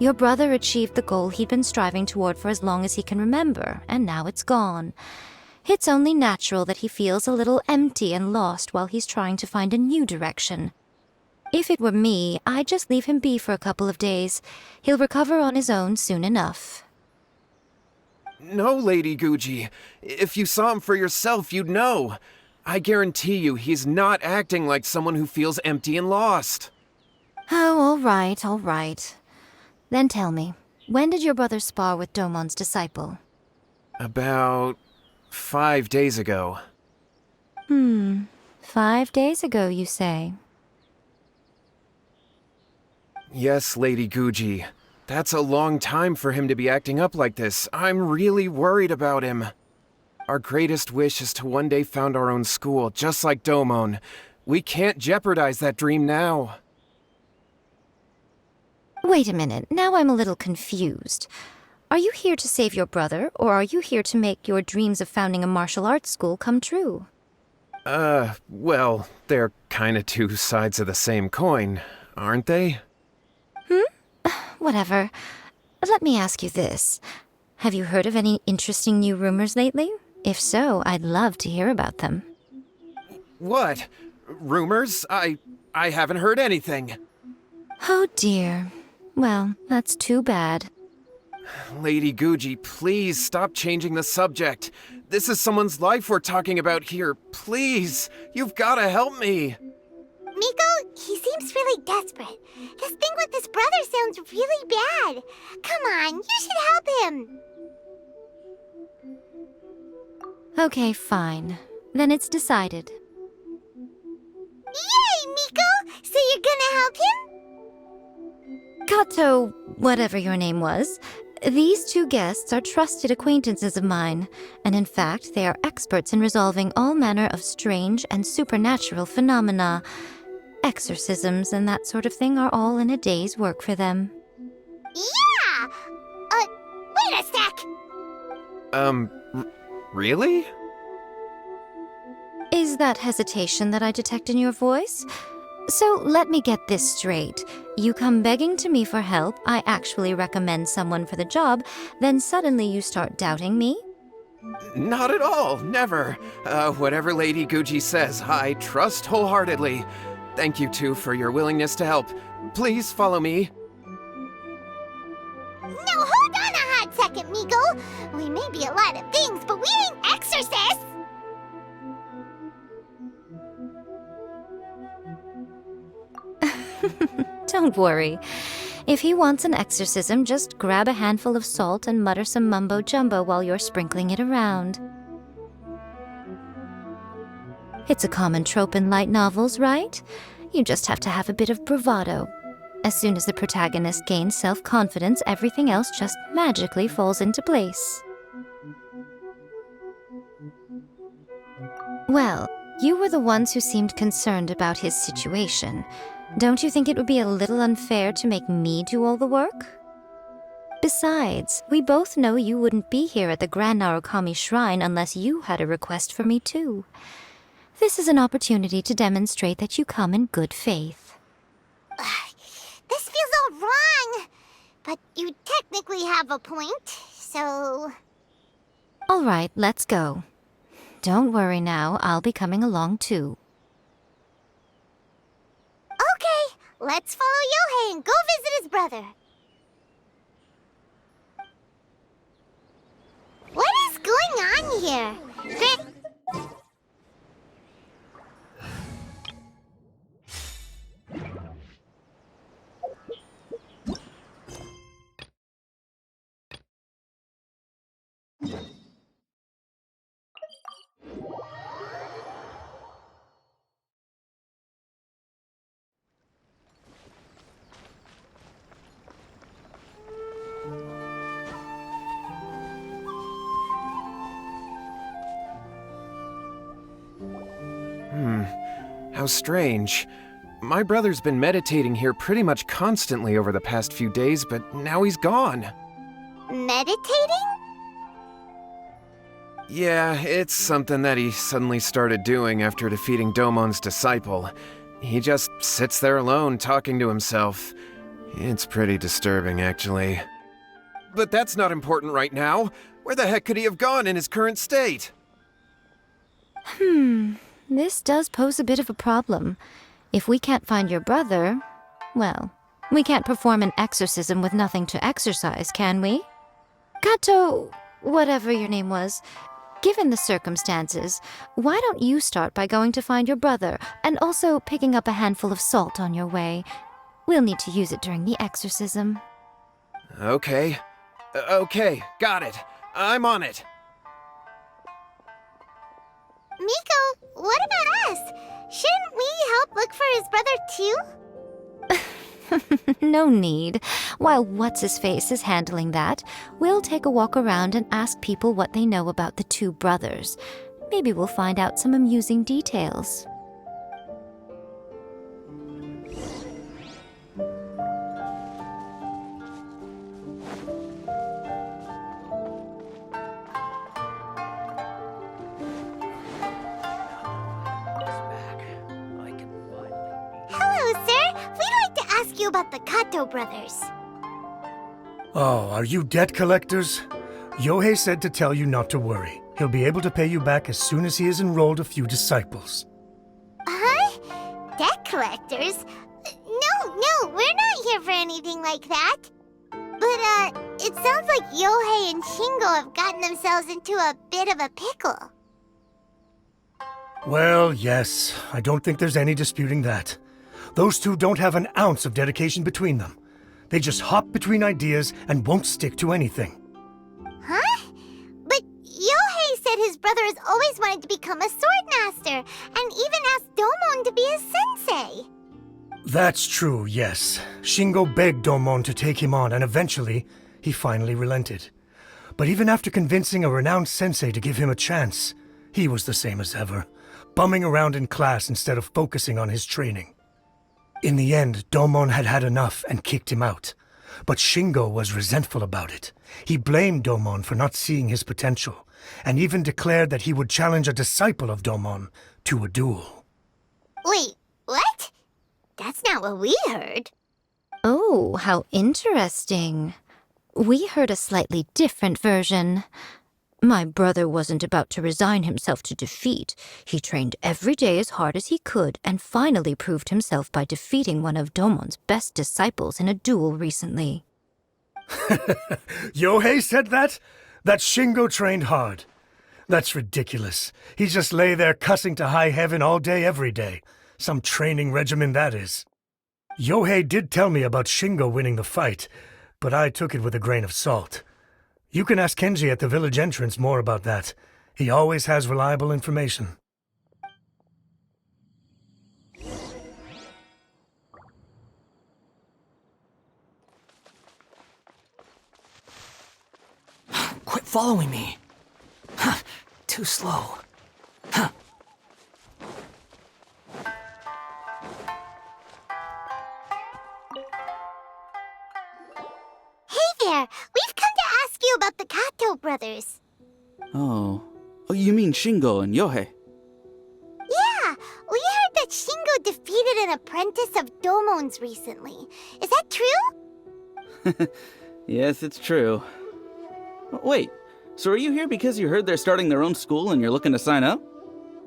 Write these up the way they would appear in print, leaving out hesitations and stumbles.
Your brother achieved the goal he'd been striving toward for as long as he can remember, and now it's gone. It's only natural that he feels a little empty and lost while he's trying to find a new direction. If it were me, I'd just leave him be for a couple of days. He'll recover on his own soon enough. No, Lady Guji. If you saw him for yourself, you'd know. I guarantee you he's not acting like someone who feels empty and lost. Oh, all right. Then tell me, when did your brother spar with Domon's disciple? About 5 days ago. 5 days ago, you say? Yes, Lady Guji. That's a long time for him to be acting up like this. I'm really worried about him. Our greatest wish is to one day found our own school, just like Domon. We can't jeopardize that dream now. Wait a minute, now I'm a little confused. Are you here to save your brother, or are you here to make your dreams of founding a martial arts school come true? Well, they're kinda two sides of the same coin, aren't they? Whatever. Let me ask you this. Have you heard of any interesting new rumors lately? If so, I'd love to hear about them. What? Rumors? I haven't heard anything. Oh dear. Well, that's too bad. Lady Guji, please stop changing the subject. This is someone's life we're talking about here. Please, you've gotta help me. Miko, he seems really desperate. This thing with his brother sounds really bad. Come on, you should help him. Okay, fine. Then it's decided. Yay, Miko! So you're gonna help him? Kato, whatever your name was, these two guests are trusted acquaintances of mine, and in fact, they are experts in resolving all manner of strange and supernatural phenomena. Exorcisms and that sort of thing are all in a day's work for them. Yeah! Wait a sec! Really? Is that hesitation that I detect in your voice? So let me get this straight. You come begging to me for help, I actually recommend someone for the job, then suddenly you start doubting me? Not at all, never. Whatever Lady Guji says, I trust wholeheartedly. Thank you two for your willingness to help. Please follow me. No, hold on a hot second, Miko. We may be a lot of things, but we ain't exorcists! Don't worry. If he wants an exorcism, just grab a handful of salt and mutter some mumbo-jumbo while you're sprinkling it around. It's a common trope in light novels, right? You just have to have a bit of bravado. As soon as the protagonist gains self-confidence, everything else just magically falls into place. Well, you were the ones who seemed concerned about his situation. Don't you think it would be a little unfair to make me do all the work? Besides, we both know you wouldn't be here at the Grand Narukami Shrine unless you had a request for me too. This is an opportunity to demonstrate that you come in good faith. This feels all wrong. But you technically have a point, so... All right, let's go. Don't worry now, I'll be coming along too. Okay, let's follow Yohei and go visit his brother. What is going on here? How strange. My brother's been meditating here pretty much constantly over the past few days, but now he's gone. Meditating? Yeah, it's something that he suddenly started doing after defeating Domon's disciple. He just sits there alone, talking to himself. It's pretty disturbing, actually. But that's not important right now. Where the heck could he have gone in his current state? This does pose a bit of a problem. If we can't find your brother, well, we can't perform an exorcism with nothing to exorcise, can we? Kato, whatever your name was, given the circumstances, why don't you start by going to find your brother and also picking up a handful of salt on your way? We'll need to use it during the exorcism. Okay. Okay, got it. I'm on it. Miko, what about us? Shouldn't we help look for his brother too? No need. While What's-His-Face is handling that, we'll take a walk around and ask people what they know about the two brothers. Maybe we'll find out some amusing details. Hello, sir. We'd like to ask you about the Kato brothers. Oh, are you debt collectors? Yohei said to tell you not to worry. He'll be able to pay you back as soon as he has enrolled a few disciples. Huh? Debt collectors? No, we're not here for anything like that. But, it sounds like Yohei and Shingo have gotten themselves into a bit of a pickle. Well, yes, I don't think there's any disputing that. Those two don't have an ounce of dedication between them. They just hop between ideas and won't stick to anything. Huh? But Yohei said his brother has always wanted to become a sword master, and even asked Domon to be his sensei. That's true, yes. Shingo begged Domon to take him on, and eventually, he finally relented. But even after convincing a renowned sensei to give him a chance, he was the same as ever, bumming around in class instead of focusing on his training. In the end, Domon had had enough and kicked him out. But Shingo was resentful about it. He blamed Domon for not seeing his potential, and even declared that he would challenge a disciple of Domon to a duel. Wait, what? That's not what we heard. Oh, how interesting. We heard a slightly different version. My brother wasn't about to resign himself to defeat. He trained every day as hard as he could and finally proved himself by defeating one of Domon's best disciples in a duel recently. Yohei said that? That Shingo trained hard. That's ridiculous. He just lay there cussing to high heaven all day every day. Some training regimen that is. Yohei did tell me about Shingo winning the fight, but I took it with a grain of salt. You can ask Kenji at the village entrance more about that. He always has reliable information. Quit following me. Huh, too slow. Huh. Hey there, we've come to ask you about the Kato brothers. Oh, you mean Shingo and Yohei? Yeah, we heard that Shingo defeated an apprentice of Domon's recently. Is that true? Yes, it's true. Wait, so are you here because you heard they're starting their own school and you're looking to sign up?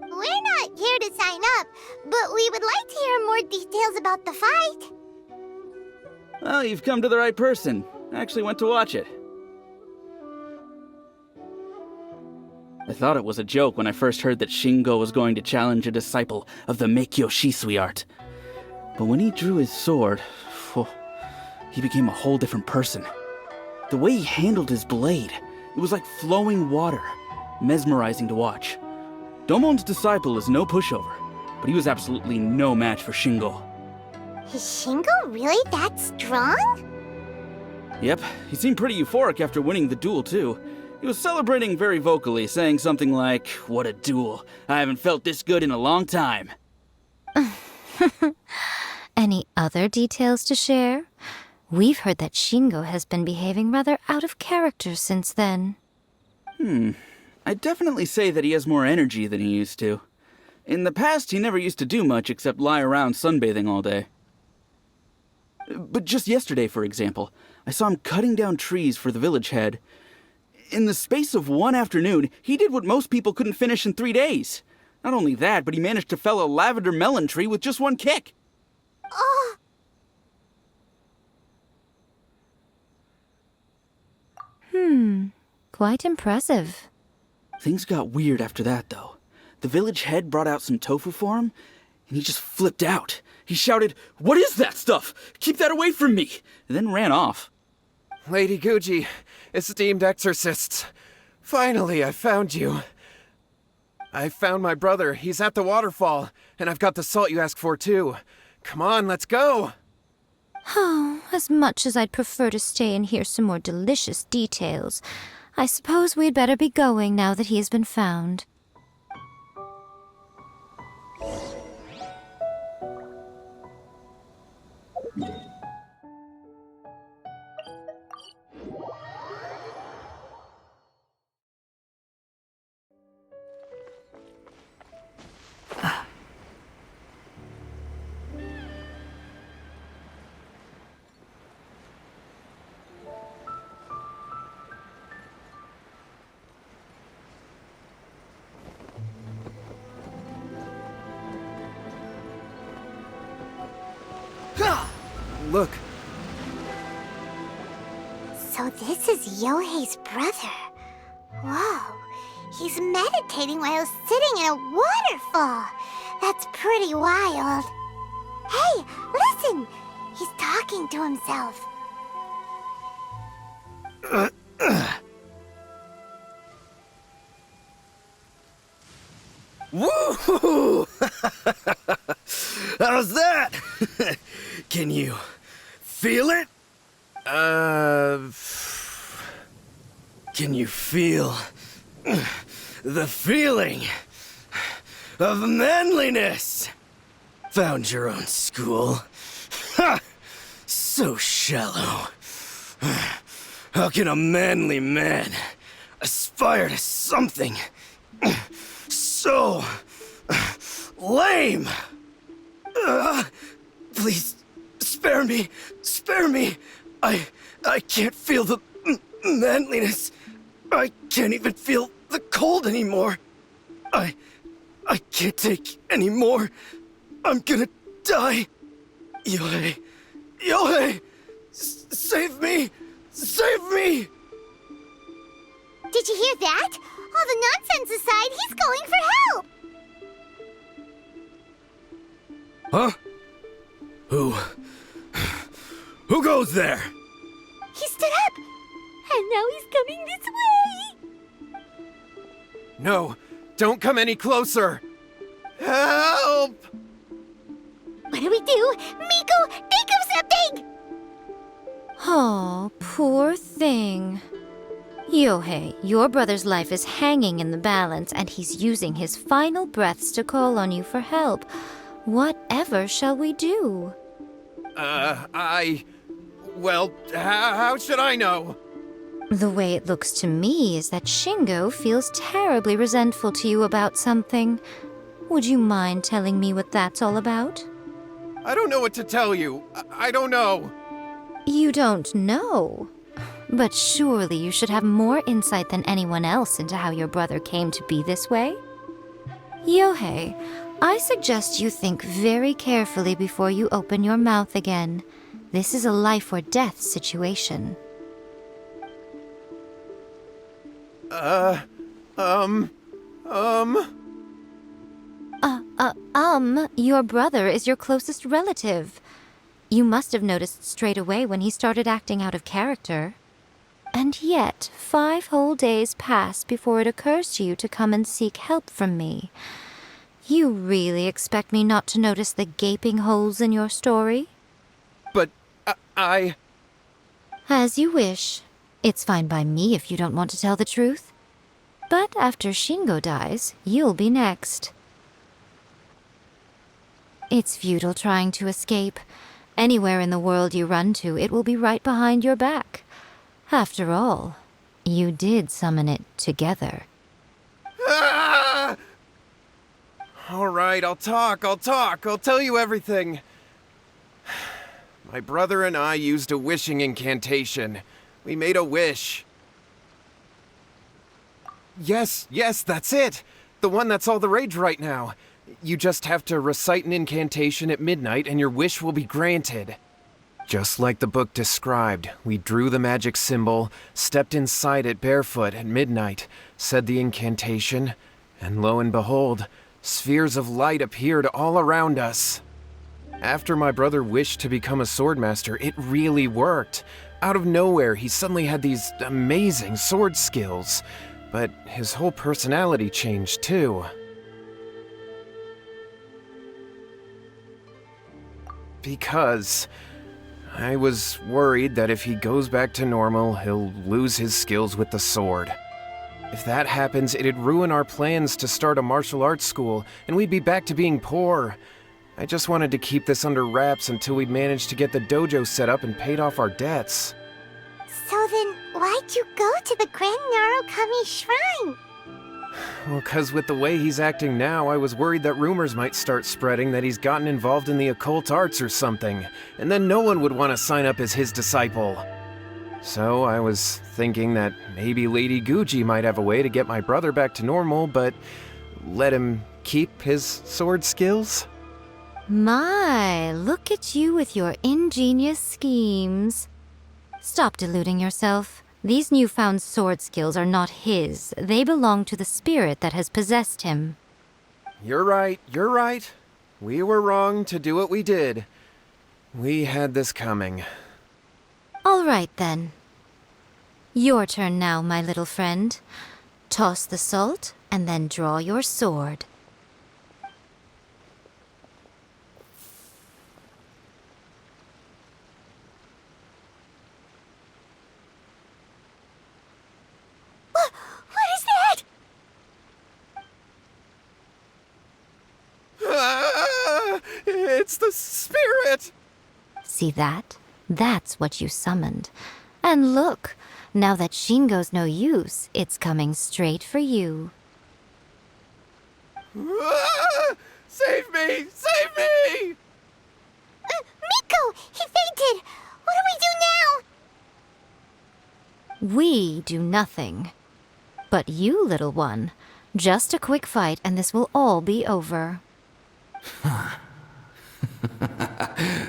We're not here to sign up, but we would like to hear more details about the fight. Well, you've come to the right person. I actually went to watch it. I thought it was a joke when I first heard that Shingo was going to challenge a disciple of the Meikyo Shisui art. But when he drew his sword, he became a whole different person. The way he handled his blade, it was like flowing water, mesmerizing to watch. Domon's disciple is no pushover, but he was absolutely no match for Shingo. Is Shingo really that strong? Yep, he seemed pretty euphoric after winning the duel too. He was celebrating very vocally, saying something like, "What a duel. I haven't felt this good in a long time." Any other details to share? We've heard that Shingo has been behaving rather out of character since then. I'd definitely say that he has more energy than he used to. In the past, he never used to do much except lie around sunbathing all day. But just yesterday, for example, I saw him cutting down trees for the village head. In the space of one afternoon, he did what most people couldn't finish in 3 days. Not only that, but he managed to fell a lavender melon tree with just one kick. Oh, Quite impressive. Things got weird after that, though. The village head brought out some tofu for him, and he just flipped out. He shouted, "What is that stuff? Keep that away from me!" and then ran off. Lady Guji, esteemed exorcists. Finally, I found you. I found my brother. He's at the waterfall, and I've got the salt you asked for, too. Come on, let's go! Oh, as much as I'd prefer to stay and hear some more delicious details, I suppose we'd better be going now that he has been found. Look, so this is Yohei's brother. Whoa, he's meditating while sitting in a waterfall. That's pretty wild. Hey, listen! He's talking to himself. Woo! How's that? Can you feel it? Can you feel the feeling of manliness? Found your own school? Ha! So shallow. How can a manly man aspire to something so lame? Please, spare me. Spare me. I can't feel the manliness. I can't even feel the cold anymore. I can't take any more. I'm gonna die. Yohei. Yohei! Save me! Save me! Did you hear that? All the nonsense aside, he's going for help! Huh? Who goes there? He stood up! And now he's coming this way! no, don't come any closer! Help! What do we do? Miko, think of something! Oh, poor thing. Yohei, your brother's life is hanging in the balance, and he's using his final breaths to call on you for help. Whatever shall we do? Well, how should I know? The way it looks to me is that Shingo feels terribly resentful to you about something. Would you mind telling me what that's all about? I don't know what to tell you. I don't know. You don't know? But surely you should have more insight than anyone else into how your brother came to be this way? Yohei, I suggest you think very carefully before you open your mouth again. This is a life or death situation. Your brother is your closest relative. You must have noticed straight away when he started acting out of character. And yet, 5 whole days pass before it occurs to you to come and seek help from me. You really expect me not to notice the gaping holes in your story? But As you wish. It's fine by me if you don't want to tell the truth. But after Shingo dies, you'll be next. It's futile trying to escape. Anywhere in the world you run to, it will be right behind your back. After all, you did summon it together. Ah! All right, I'll talk. I'll tell you everything. My brother and I used a wishing incantation. We made a wish. Yes, that's it! The one that's all the rage right now. You just have to recite an incantation at midnight and your wish will be granted. Just like the book described, we drew the magic symbol, stepped inside it barefoot at midnight, said the incantation, and lo and behold, spheres of light appeared all around us. After my brother wished to become a swordmaster, it really worked. Out of nowhere, he suddenly had these amazing sword skills. But his whole personality changed too. Because I was worried that if he goes back to normal, he'll lose his skills with the sword. If that happens, it'd ruin our plans to start a martial arts school, and we'd be back to being poor. I just wanted to keep this under wraps until we'd managed to get the dojo set up and paid off our debts. So then, why'd you go to the Grand Narukami Shrine? Well, 'cause with the way he's acting now, I was worried that rumors might start spreading that he's gotten involved in the occult arts or something, and then no one would want to sign up as his disciple. So I was thinking that maybe Lady Guji might have a way to get my brother back to normal, but let him keep his sword skills? My, look at you with your ingenious schemes. Stop deluding yourself. These newfound sword skills are not his. They belong to the spirit that has possessed him. You're right. We were wrong to do what we did. We had this coming. All right, then. Your turn now, my little friend. Toss the salt, and then draw your sword. What is that? It's the spirit! See that? That's what you summoned. And look, now that Shingo's no use, it's coming straight for you. Save me! Save me! Miko! He fainted! What do we do now? We do nothing. But you, little one, just a quick fight and this will all be over.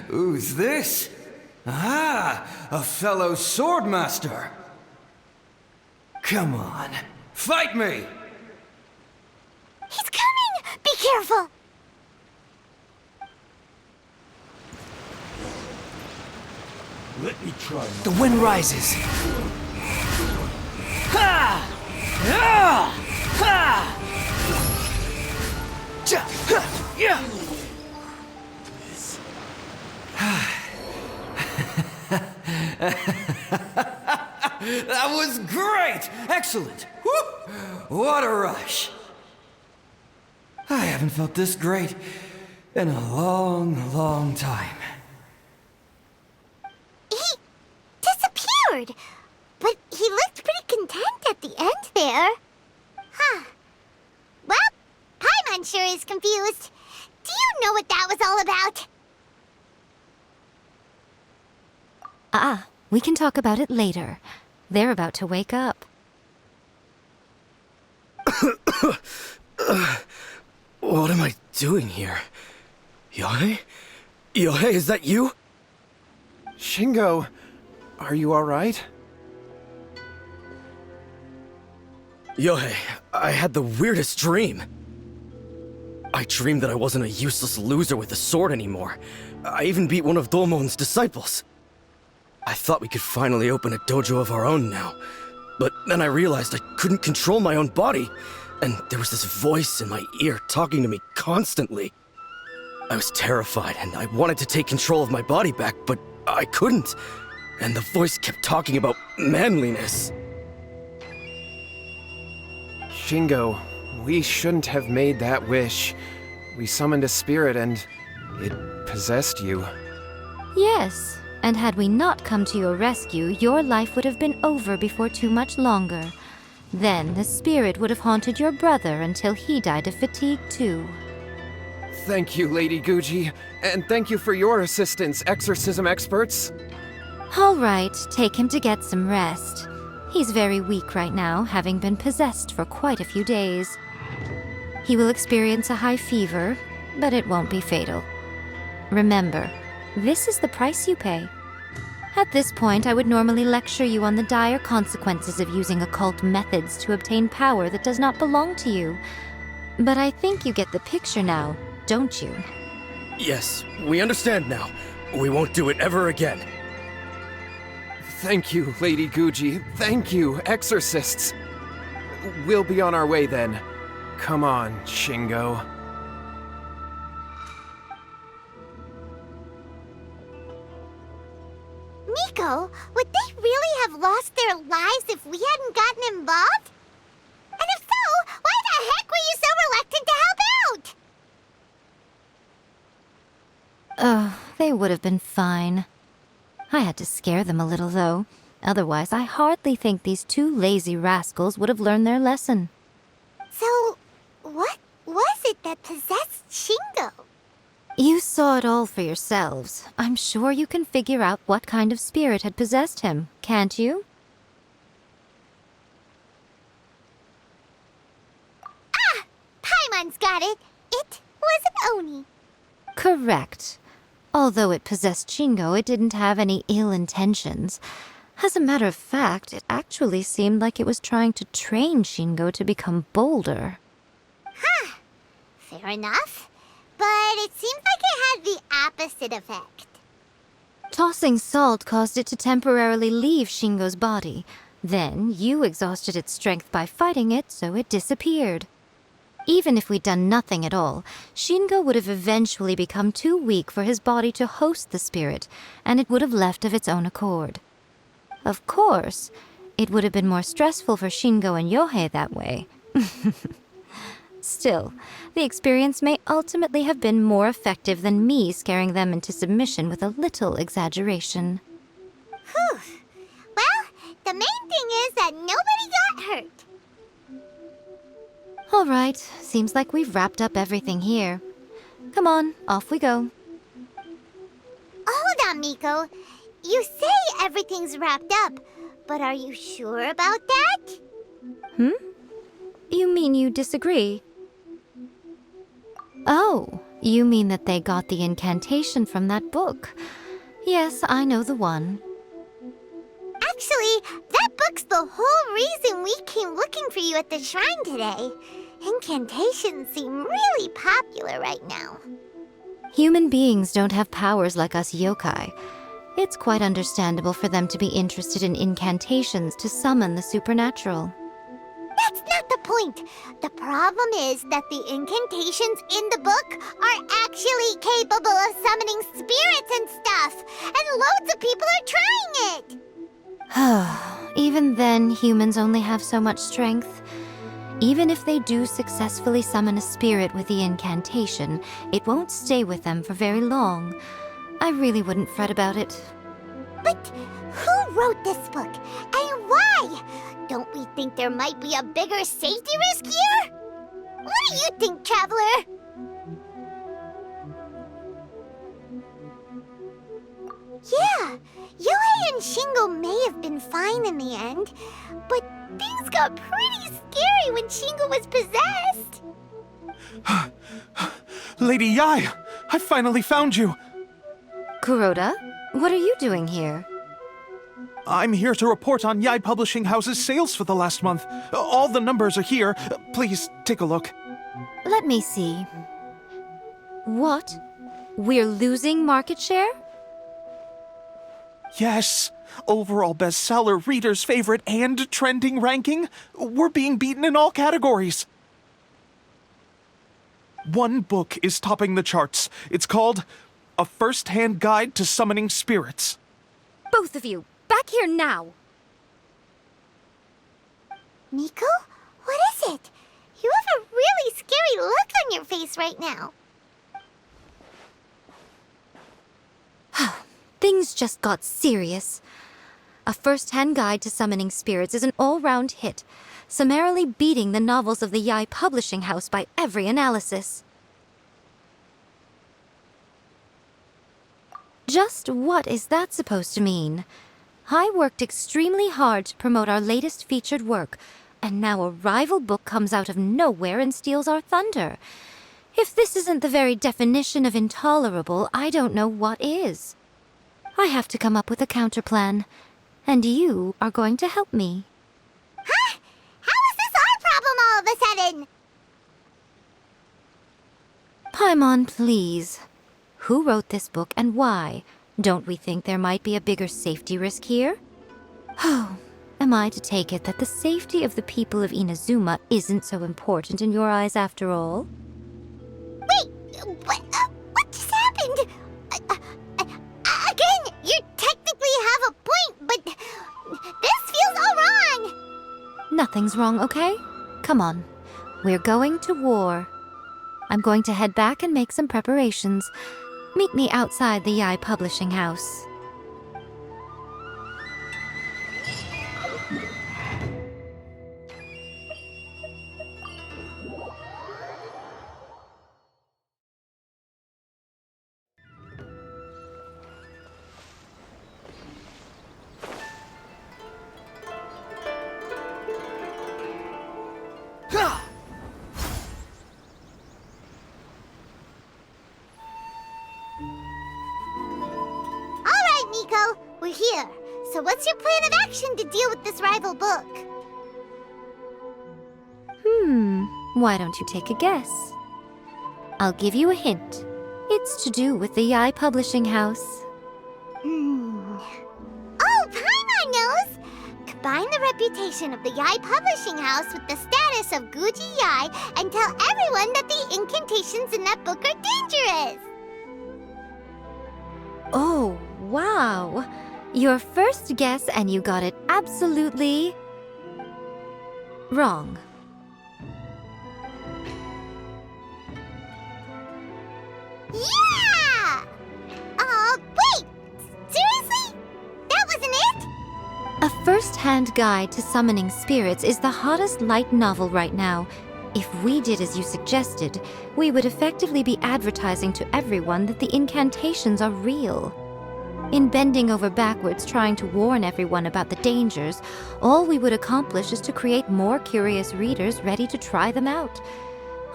Who's this? Ah, a fellow swordmaster. Come on, fight me! He's coming! Be careful! Let me try. The wind rises. Ha! Ah! Ha! Ja! Ha! Yeah! That was great! Excellent! Whoop! What a rush! I haven't felt this great in a long, long time. He disappeared! But he looked pretty content at the end there. Huh. Well, Paimon sure is confused. Do you know what that was all about? We can talk about it later. They're about to wake up. What am I doing here? Yae? Yae, is that you? Shingo, are you alright? Yae, I had the weirdest dream. I dreamed that I wasn't a useless loser with a sword anymore. I even beat one of Domon's disciples. I thought we could finally open a dojo of our own now. But then I realized I couldn't control my own body. And there was this voice in my ear talking to me constantly. I was terrified and I wanted to take control of my body back, but I couldn't. And the voice kept talking about manliness. Shingo, we shouldn't have made that wish. We summoned a spirit and it possessed you. Yes, and had we not come to your rescue, your life would have been over before too much longer. Then the spirit would have haunted your brother until he died of fatigue too. Thank you, Lady Guji. And thank you for your assistance, exorcism experts. All right, take him to get some rest. He's very weak right now, having been possessed for quite a few days. He will experience a high fever, but it won't be fatal. Remember, this is the price you pay. At this point, I would normally lecture you on the dire consequences of using occult methods to obtain power that does not belong to you. But I think you get the picture now, don't you? Yes, we understand now. We won't do it ever again. Thank you, Lady Guji. Thank you, exorcists. We'll be on our way then. Come on, Shingo. Miko, would they really have lost their lives if we hadn't gotten involved? And if so, why the heck were you so reluctant to help out? Oh, they would have been fine. I had to scare them a little, though. Otherwise, I hardly think these two lazy rascals would have learned their lesson. So, what was it that possessed Shingo? You saw it all for yourselves. I'm sure you can figure out what kind of spirit had possessed him, can't you? Ah! Paimon's got it. It was an Oni. Correct. Although it possessed Shingo, it didn't have any ill intentions. As a matter of fact, it actually seemed like it was trying to train Shingo to become bolder. Huh. Fair enough. But it seems like it had the opposite effect. Tossing salt caused it to temporarily leave Shingo's body. Then, you exhausted its strength by fighting it, so it disappeared. Even if we'd done nothing at all, Shingo would have eventually become too weak for his body to host the spirit, and it would have left of its own accord. Of course, it would have been more stressful for Shingo and Yohei that way. Still, the experience may ultimately have been more effective than me scaring them into submission with a little exaggeration. Whew. Well, the main thing is that nobody got hurt. All right, seems like we've wrapped up everything here. Come on, off we go. Hold on, Miko. You say everything's wrapped up, but are you sure about that? You mean you disagree? Oh, you mean that they got the incantation from that book. Yes, I know the one. Actually, that book's the whole reason we came looking for you at the shrine today. Incantations seem really popular right now. Human beings don't have powers like us yokai. It's quite understandable for them to be interested in incantations to summon the supernatural. That's not the point. The problem is that the incantations in the book are actually capable of summoning spirits and stuff, and loads of people are trying it. Even then, humans only have so much strength. Even if they do successfully summon a spirit with the incantation, it won't stay with them for very long. I really wouldn't fret about it. But who wrote this book, and why? Don't we think there might be a bigger safety risk here? What do you think, Traveler? Yeah, Yohei and Shingo may have been fine in the end, but things got pretty scary when Shingo was possessed. Lady Yae, I finally found you. Kuroda, what are you doing here? I'm here to report on Yae Publishing House's sales for the last month. All the numbers are here. Please take a look. Let me see. What? We're losing market share? Yes. Overall bestseller, reader's favorite, and trending ranking. We're being beaten in all categories. One book is topping the charts. It's called A First-Hand Guide to Summoning Spirits. Both of you, back here now! Miko? What is it? You have a really scary look on your face right now. Things just got serious. A First-Hand Guide to Summoning Spirits is an all-round hit, summarily beating the novels of the Yae Publishing House by every analysis. Just what is that supposed to mean? I worked extremely hard to promote our latest featured work, and now a rival book comes out of nowhere and steals our thunder. If this isn't the very definition of intolerable, I don't know what is. I have to come up with a counterplan, and you are going to help me. Huh? How is this our problem all of a sudden? Paimon, please. Who wrote this book and why? Don't we think there might be a bigger safety risk here? Oh, am I to take it that the safety of the people of Inazuma isn't so important in your eyes after all? Wait, what just happened? Again, you technically have a point, but this feels all wrong. Nothing's wrong, okay? Come on. We're going to war. I'm going to head back and make some preparations. Meet me outside the Yae Publishing House. Miko, we're here. So what's your plan of action to deal with this rival book? Why don't you take a guess? I'll give you a hint. It's to do with the Yae Publishing House. Oh, Paimon knows! Combine the reputation of the Yae Publishing House with the status of Guji Yae and tell everyone that the incantations in that book are dangerous! Oh, wow. Your first guess and you got it absolutely wrong. Yeah! Wait! Seriously? That wasn't it? A first-hand guide to summoning spirits is the hottest light novel right now. If we did as you suggested, we would effectively be advertising to everyone that the incantations are real. In bending over backwards trying to warn everyone about the dangers, all we would accomplish is to create more curious readers ready to try them out.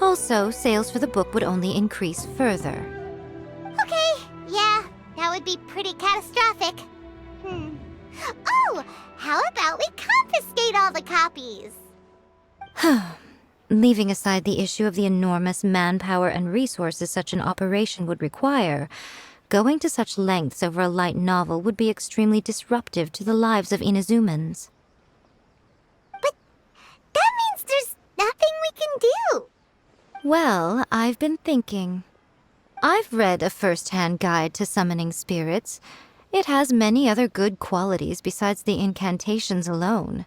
Also, sales for the book would only increase further. Okay, yeah, that would be pretty catastrophic. Oh, how about we confiscate all the copies? Leaving aside the issue of the enormous manpower and resources such an operation would require, going to such lengths over a light novel would be extremely disruptive to the lives of Inazumans. But that means there's nothing we can do. Well, I've been thinking. I've read a first-hand guide to summoning spirits. It has many other good qualities besides the incantations alone.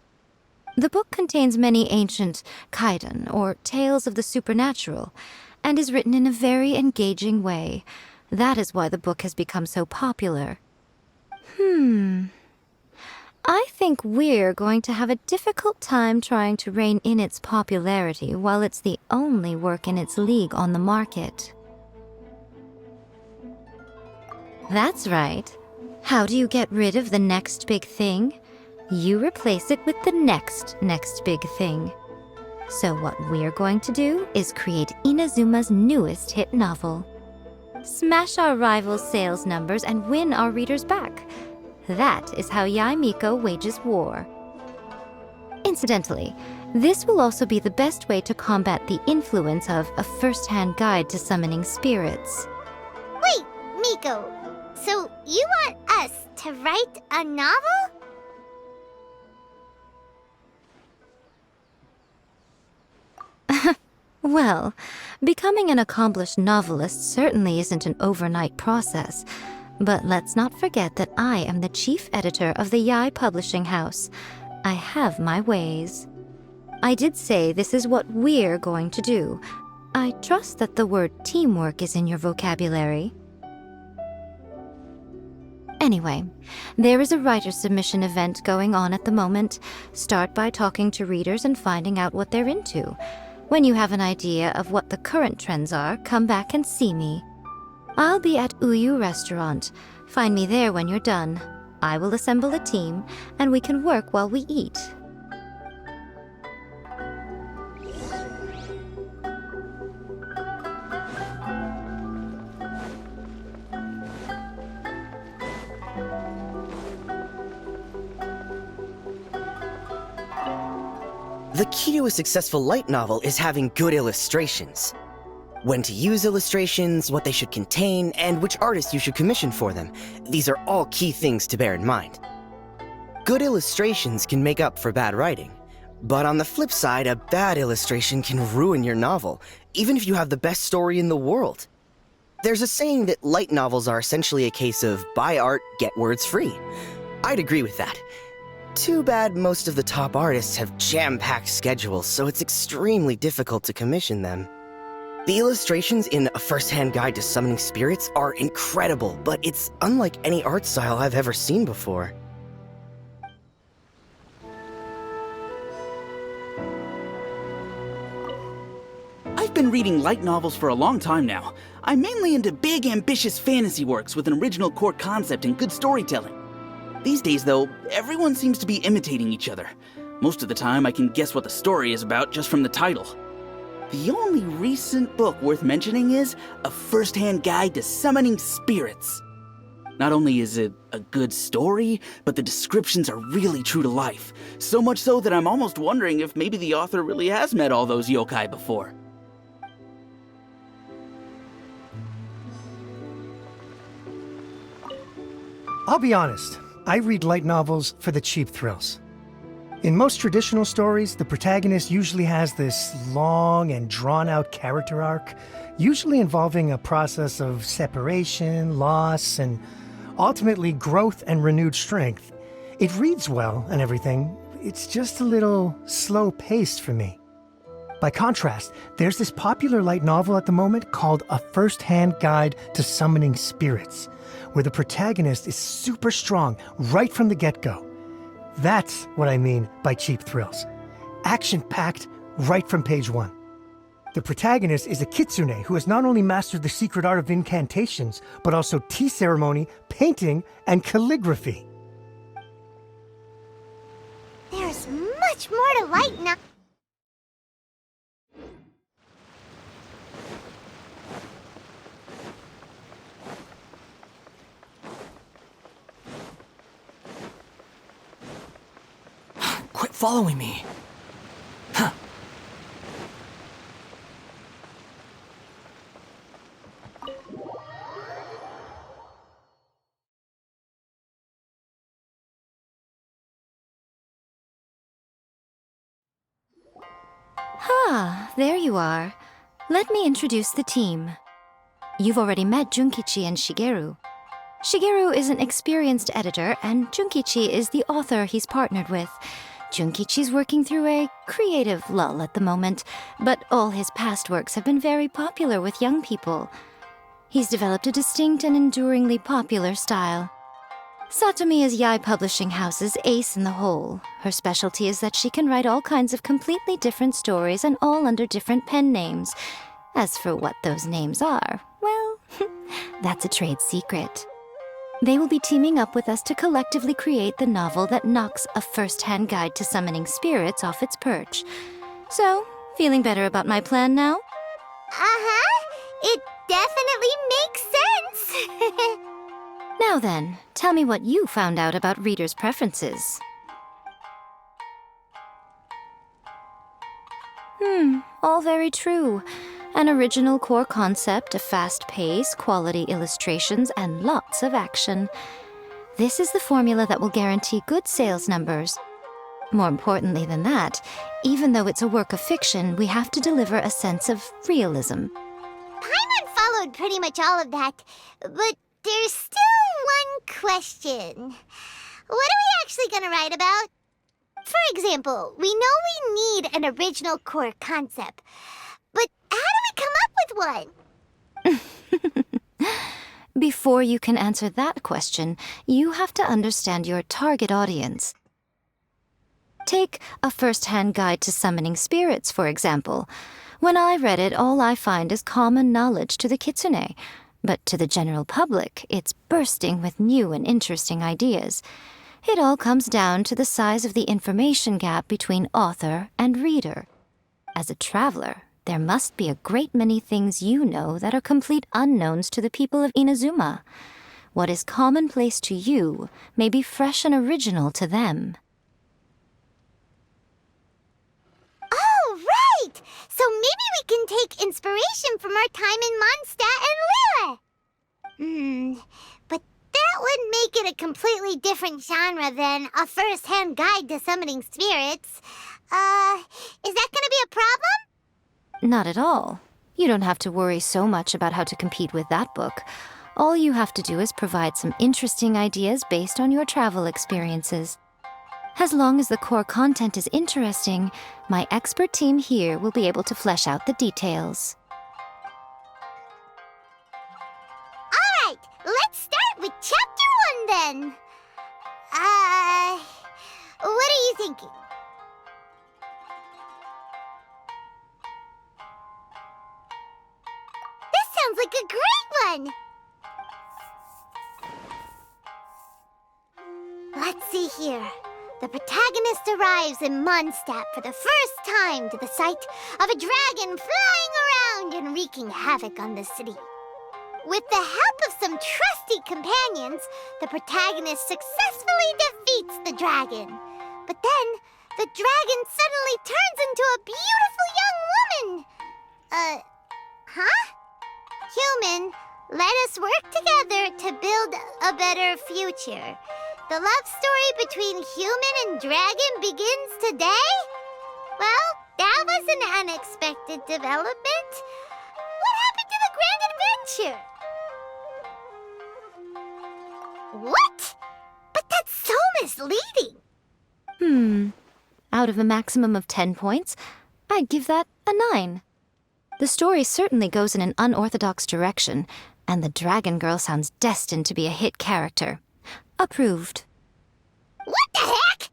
The book contains many ancient kaidan, or tales of the supernatural, and is written in a very engaging way. That is why the book has become so popular. I think we're going to have a difficult time trying to rein in its popularity while it's the only work in its league on the market. That's right. How do you get rid of the next big thing? You replace it with the next big thing. So what we're going to do is create Inazuma's newest hit novel. Smash our rival's sales numbers and win our readers back. That is how Yae Miko wages war. Incidentally, this will also be the best way to combat the influence of a first-hand guide to summoning spirits. Wait, Miko, so you want us to write a novel? Well, becoming an accomplished novelist certainly isn't an overnight process. But let's not forget that I am the chief editor of the Yae Publishing House. I have my ways. I did say this is what we're going to do. I trust that the word teamwork is in your vocabulary. Anyway, there is a writer submission event going on at the moment. Start by talking to readers and finding out what they're into. When you have an idea of what the current trends are, come back and see me. I'll be at Uyu Restaurant. Find me there when you're done. I will assemble a team, and we can work while we eat. The key to a successful light novel is having good illustrations. When to use illustrations, what they should contain, and which artist you should commission for them. These are all key things to bear in mind. Good illustrations can make up for bad writing. But on the flip side, a bad illustration can ruin your novel, even if you have the best story in the world. There's a saying that light novels are essentially a case of buy art, get words free. I'd agree with that. Too bad most of the top artists have jam-packed schedules, so it's extremely difficult to commission them. The illustrations in A First-Hand Guide to Summoning Spirits are incredible, but it's unlike any art style I've ever seen before. I've been reading light novels for a long time now. I'm mainly into big, ambitious fantasy works with an original core concept and good storytelling. These days, though, everyone seems to be imitating each other. Most of the time, I can guess what the story is about just from the title. The only recent book worth mentioning is A First-Hand Guide to Summoning Spirits. Not only is it a good story, but the descriptions are really true to life. So much so that I'm almost wondering if maybe the author really has met all those yokai before. I'll be honest, I read light novels for the cheap thrills. In most traditional stories, the protagonist usually has this long and drawn-out character arc, usually involving a process of separation, loss, and ultimately growth and renewed strength. It reads well and everything, it's just a little slow-paced for me. By contrast, there's this popular light novel at the moment called A First-Hand Guide to Summoning Spirits, where the protagonist is super strong right from the get-go. That's what I mean by cheap thrills. Action-packed right from page 1. The protagonist is a kitsune who has not only mastered the secret art of incantations, but also tea ceremony, painting, and calligraphy. There's much more to light now. Quit following me. Huh. Ah, there you are. Let me introduce the team. You've already met Junkichi and Shigeru. Shigeru is an experienced editor, and Junkichi is the author he's partnered with. Junkichi's working through a creative lull at the moment, but all his past works have been very popular with young people. He's developed a distinct and enduringly popular style. Satomi is Yae Publishing House's ace in the hole. Her specialty is that she can write all kinds of completely different stories and all under different pen names. As for what those names are, well, that's a trade secret. They will be teaming up with us to collectively create the novel that knocks A First-Hand Guide to Summoning Spirits off its perch. So, feeling better about my plan now? Uh-huh. It definitely makes sense. Now then, tell me what you found out about readers' preferences. All very true. An original core concept, a fast pace, quality illustrations, and lots of action. This is the formula that will guarantee good sales numbers. More importantly than that, even though it's a work of fiction, we have to deliver a sense of realism. Paimon followed pretty much all of that, but there's still one question. What are we actually gonna write about? For example, we know we need an original core concept, but how do we come up with one? Before you can answer that question, you have to understand your target audience. Take A First-Hand Guide to Summoning Spirits, for example. When I read it, all I find is common knowledge to the kitsune. But to the general public, it's bursting with new and interesting ideas. It all comes down to the size of the information gap between author and reader. As a traveler, there must be a great many things you know that are complete unknowns to the people of Inazuma. What is commonplace to you may be fresh and original to them. Oh, right! So maybe we can take inspiration from our time in Mondstadt and Liyue. But that would make it a completely different genre than a first-hand guide to summoning spirits. Is that gonna be a problem? Not at all. You don't have to worry so much about how to compete with that book. All you have to do is provide some interesting ideas based on your travel experiences. As long as the core content is interesting, my expert team here will be able to flesh out the details. Alright, let's start with Chapter 1 then. What are you thinking? This sounds like a great one! Let's see here. The protagonist arrives in Mondstadt for the first time to the sight of a dragon flying around and wreaking havoc on the city. With the help of some trusty companions, the protagonist successfully defeats the dragon. But then, the dragon suddenly turns into a beautiful young woman. Human, let us work together to build a better future. The love story between human and dragon begins today? Well, that was an unexpected development. What happened to the grand adventure? What? But that's so misleading. Out of a maximum of 10 points, I'd give that a 9. The story certainly goes in an unorthodox direction, and the Dragon Girl sounds destined to be a hit character. Approved. What the heck?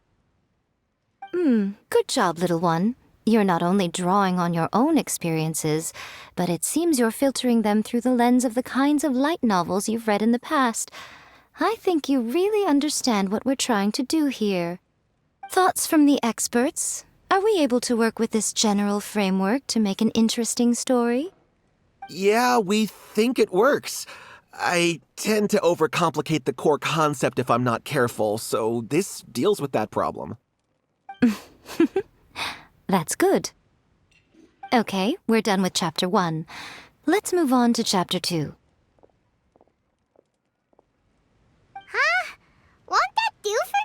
Good job, little one. You're not only drawing on your own experiences, but it seems you're filtering them through the lens of the kinds of light novels you've read in the past. I think you really understand what we're trying to do here. Thoughts from the experts? Are we able to work with this general framework to make an interesting story? Yeah, we think it works. I tend to overcomplicate the core concept if I'm not careful, so this deals with that problem. That's good. Okay, we're done with Chapter 1. Let's move on to Chapter 2. Huh? Won't that do for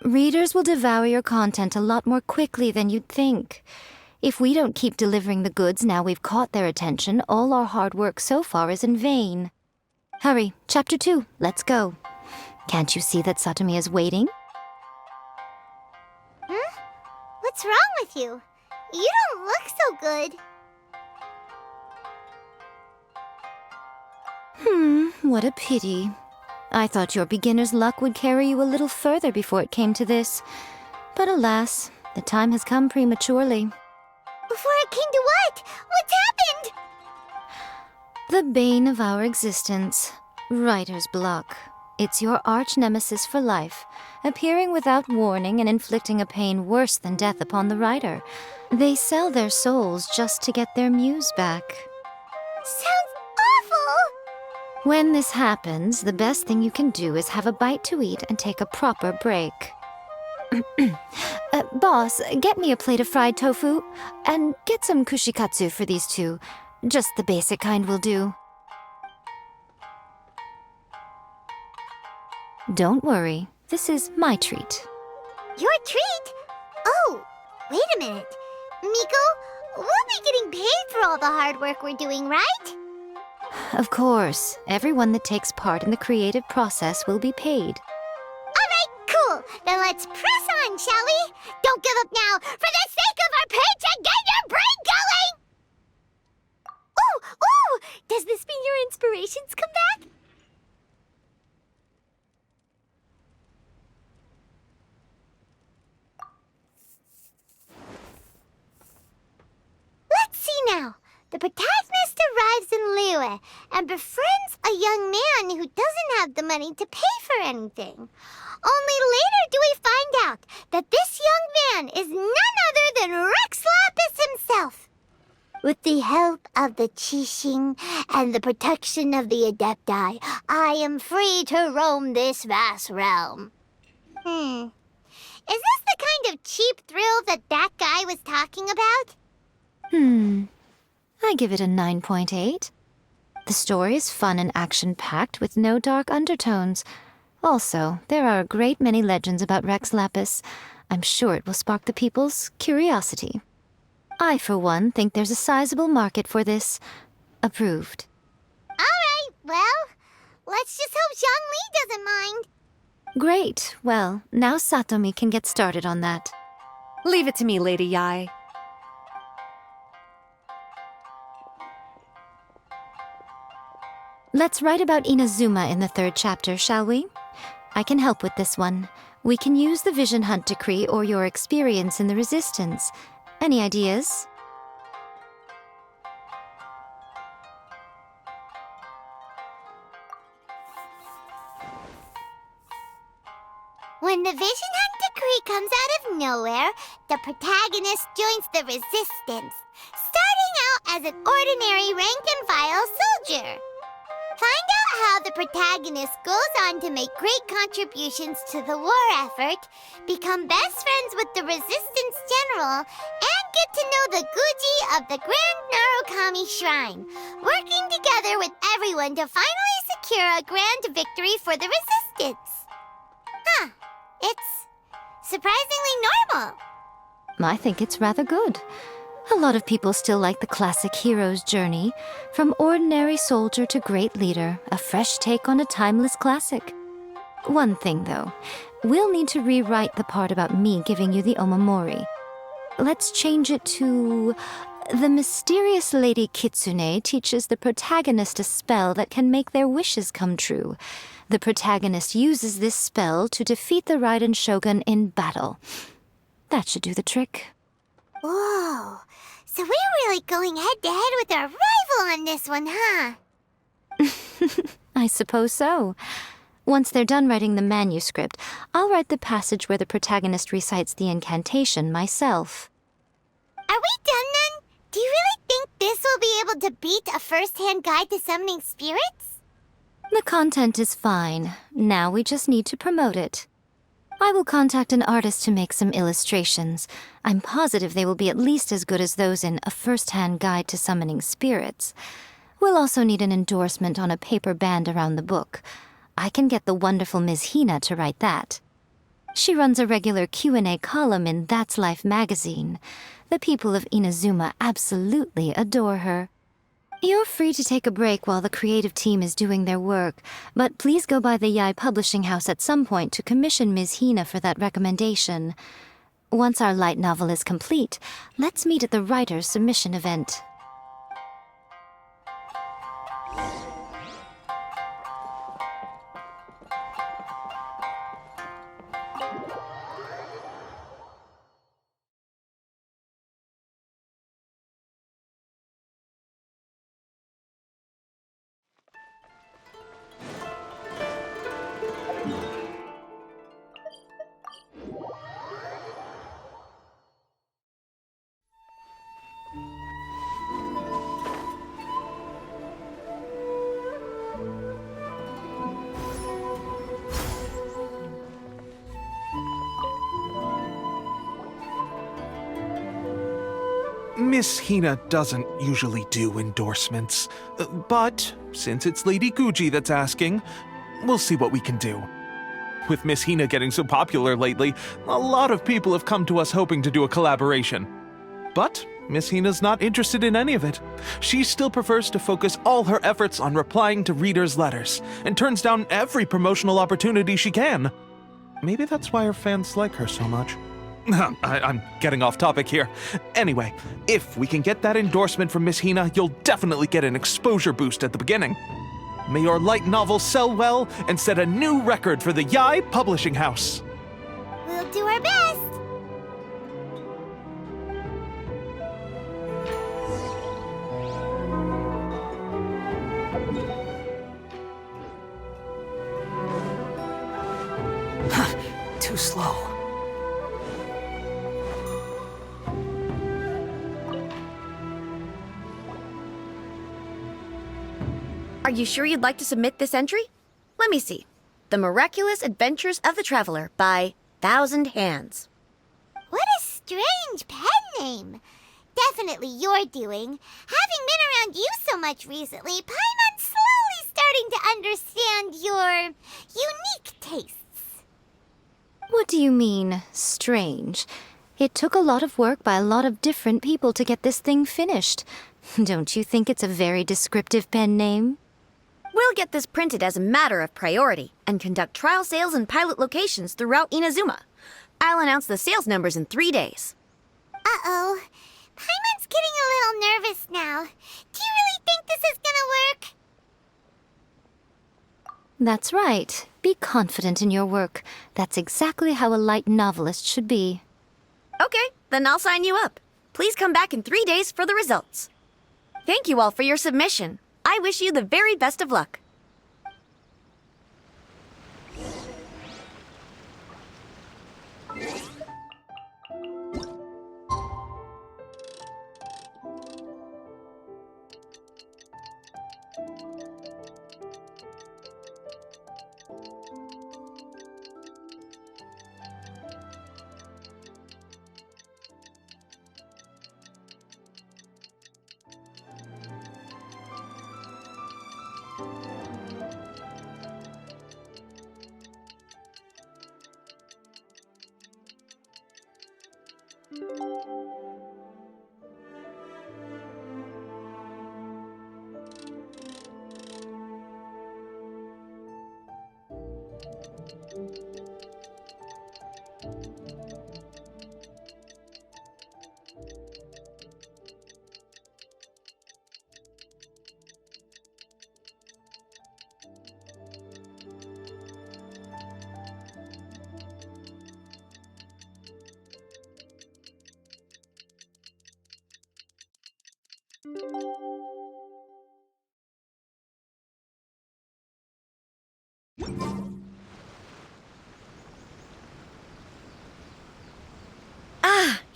now? Readers will devour your content a lot more quickly than you'd think. If we don't keep delivering the goods now we've caught their attention, all our hard work so far is in vain. Hurry, Chapter 2, let's go. Can't you see that Satomi is waiting? What's wrong with you? You don't look so good. What a pity. I thought your beginner's luck would carry you a little further before it came to this. But alas, the time has come prematurely. Before it came to what? What's happened? The bane of our existence, writer's block. It's your arch-nemesis for life, appearing without warning and inflicting a pain worse than death upon the writer. They sell their souls just to get their muse back. Sounds awful! When this happens, the best thing you can do is have a bite to eat and take a proper break. Boss, get me a plate of fried tofu, and get some kushikatsu for these two. Just the basic kind will do. Don't worry, this is my treat. Your treat? Oh, wait a minute. Miko, we'll be getting paid for all the hard work we're doing, right? Of course, everyone that takes part in the creative process will be paid. Alright, cool. Then let's press on, shall we? Don't give up now, for the sake of our paycheck, get your brain going! Ooh! Does this mean your inspirations come back? Let's see now. The protagonist arrives in Liyue and befriends a young man who doesn't have the money to pay for anything. Only later do we find out that this young man is none other than Rex Lapis himself. With the help of the Qixing and the protection of the Adepti, I am free to roam this vast realm. Is this the kind of cheap thrill that guy was talking about? I give it a 9.8. The story is fun and action-packed with no dark undertones. Also, there are a great many legends about Rex Lapis. I'm sure it will spark the people's curiosity. I, for one, think there's a sizable market for this. Approved. All right, well, let's just hope Zhongli doesn't mind. Great. Well, now Satomi can get started on that. Leave it to me, Lady Yae. Let's write about Inazuma in the 3rd chapter, shall we? I can help with this one. We can use the Vision Hunt Decree or your experience in the Resistance. Any ideas? When the Vision Hunt Decree comes out of nowhere, the protagonist joins the Resistance, starting out as an ordinary rank-and-file soldier. Find out how the protagonist goes on to make great contributions to the war effort, become best friends with the Resistance General, and get to know the Guji of the Grand Narukami Shrine, working together with everyone to finally secure a grand victory for the Resistance. It's surprisingly normal. I think it's rather good. A lot of people still like the classic hero's journey, from ordinary soldier to great leader, a fresh take on a timeless classic. One thing, though, we'll need to rewrite the part about me giving you the Omamori. Let's change it to... The mysterious Lady Kitsune teaches the protagonist a spell that can make their wishes come true. The protagonist uses this spell to defeat the Raiden Shogun in battle. That should do the trick. Whoa, so we're really going head-to-head with our rival on this one, huh? I suppose so. Once they're done writing the manuscript, I'll write the passage where the protagonist recites the incantation myself. Are we done then? Do you really think this will be able to beat a first-hand guide to summoning spirits? The content is fine. Now we just need to promote it. I will contact an artist to make some illustrations. I'm positive they will be at least as good as those in A First-Hand Guide to Summoning Spirits. We'll also need an endorsement on a paper band around the book. I can get the wonderful Ms. Hina to write that. She runs a regular Q&A column in That's Life magazine. The people of Inazuma absolutely adore her. You're free to take a break while the creative team is doing their work, but please go by the Yae Publishing House at some point to commission Ms. Hina for that recommendation. Once our light novel is complete, let's meet at the writer's submission event. Miss Hina doesn't usually do endorsements, but since it's Lady Guji that's asking, we'll see what we can do. With Miss Hina getting so popular lately, a lot of people have come to us hoping to do a collaboration. But Miss Hina's not interested in any of it. She still prefers to focus all her efforts on replying to readers' letters, and turns down every promotional opportunity she can. Maybe that's why her fans like her so much. I'm getting off topic here. Anyway, if we can get that endorsement from Miss Hina, you'll definitely get an exposure boost at the beginning. May your light novel sell well and set a new record for the Yae Publishing House. We'll do our best. slow. Are you sure you'd like to submit this entry? Let me see. The Miraculous Adventures of the Traveler by Thousand Hands. What a strange pen name. Definitely your doing. Having been around you so much recently, Paimon's slowly starting to understand your unique tastes. What do you mean, strange? It took a lot of work by a lot of different people to get this thing finished. Don't you think it's a very descriptive pen name? We'll get this printed as a matter of priority and conduct trial sales in pilot locations throughout Inazuma. I'll announce the sales numbers in 3 days. Uh-oh. Paimon's getting a little nervous now. Do you really think this is gonna work? That's right. Be confident in your work. That's exactly how a light novelist should be. Okay, then I'll sign you up. Please come back in 3 days for the results. Thank you all for your submission. I wish you the very best of luck.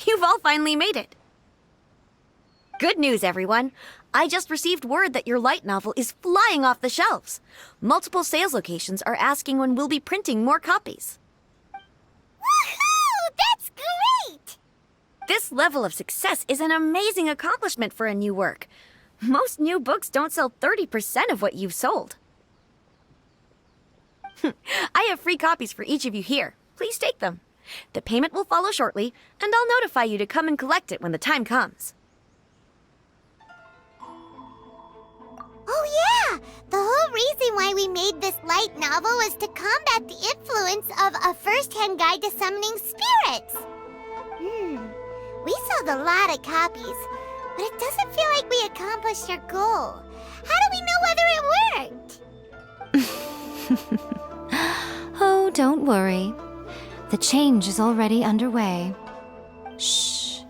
You've all finally made it. Good news, everyone. I just received word that your light novel is flying off the shelves. Multiple sales locations are asking when we'll be printing more copies. Woohoo! That's great! This level of success is an amazing accomplishment for a new work. Most new books don't sell 30% of what you've sold. I have free copies for each of you here. Please take them. The payment will follow shortly, and I'll notify you to come and collect it when the time comes. Oh yeah! The whole reason why we made this light novel was to combat the influence of a first-hand guide to summoning spirits. We sold a lot of copies, but it doesn't feel like we accomplished our goal. How do we know whether it worked? Oh, don't worry. The change is already underway. Shh.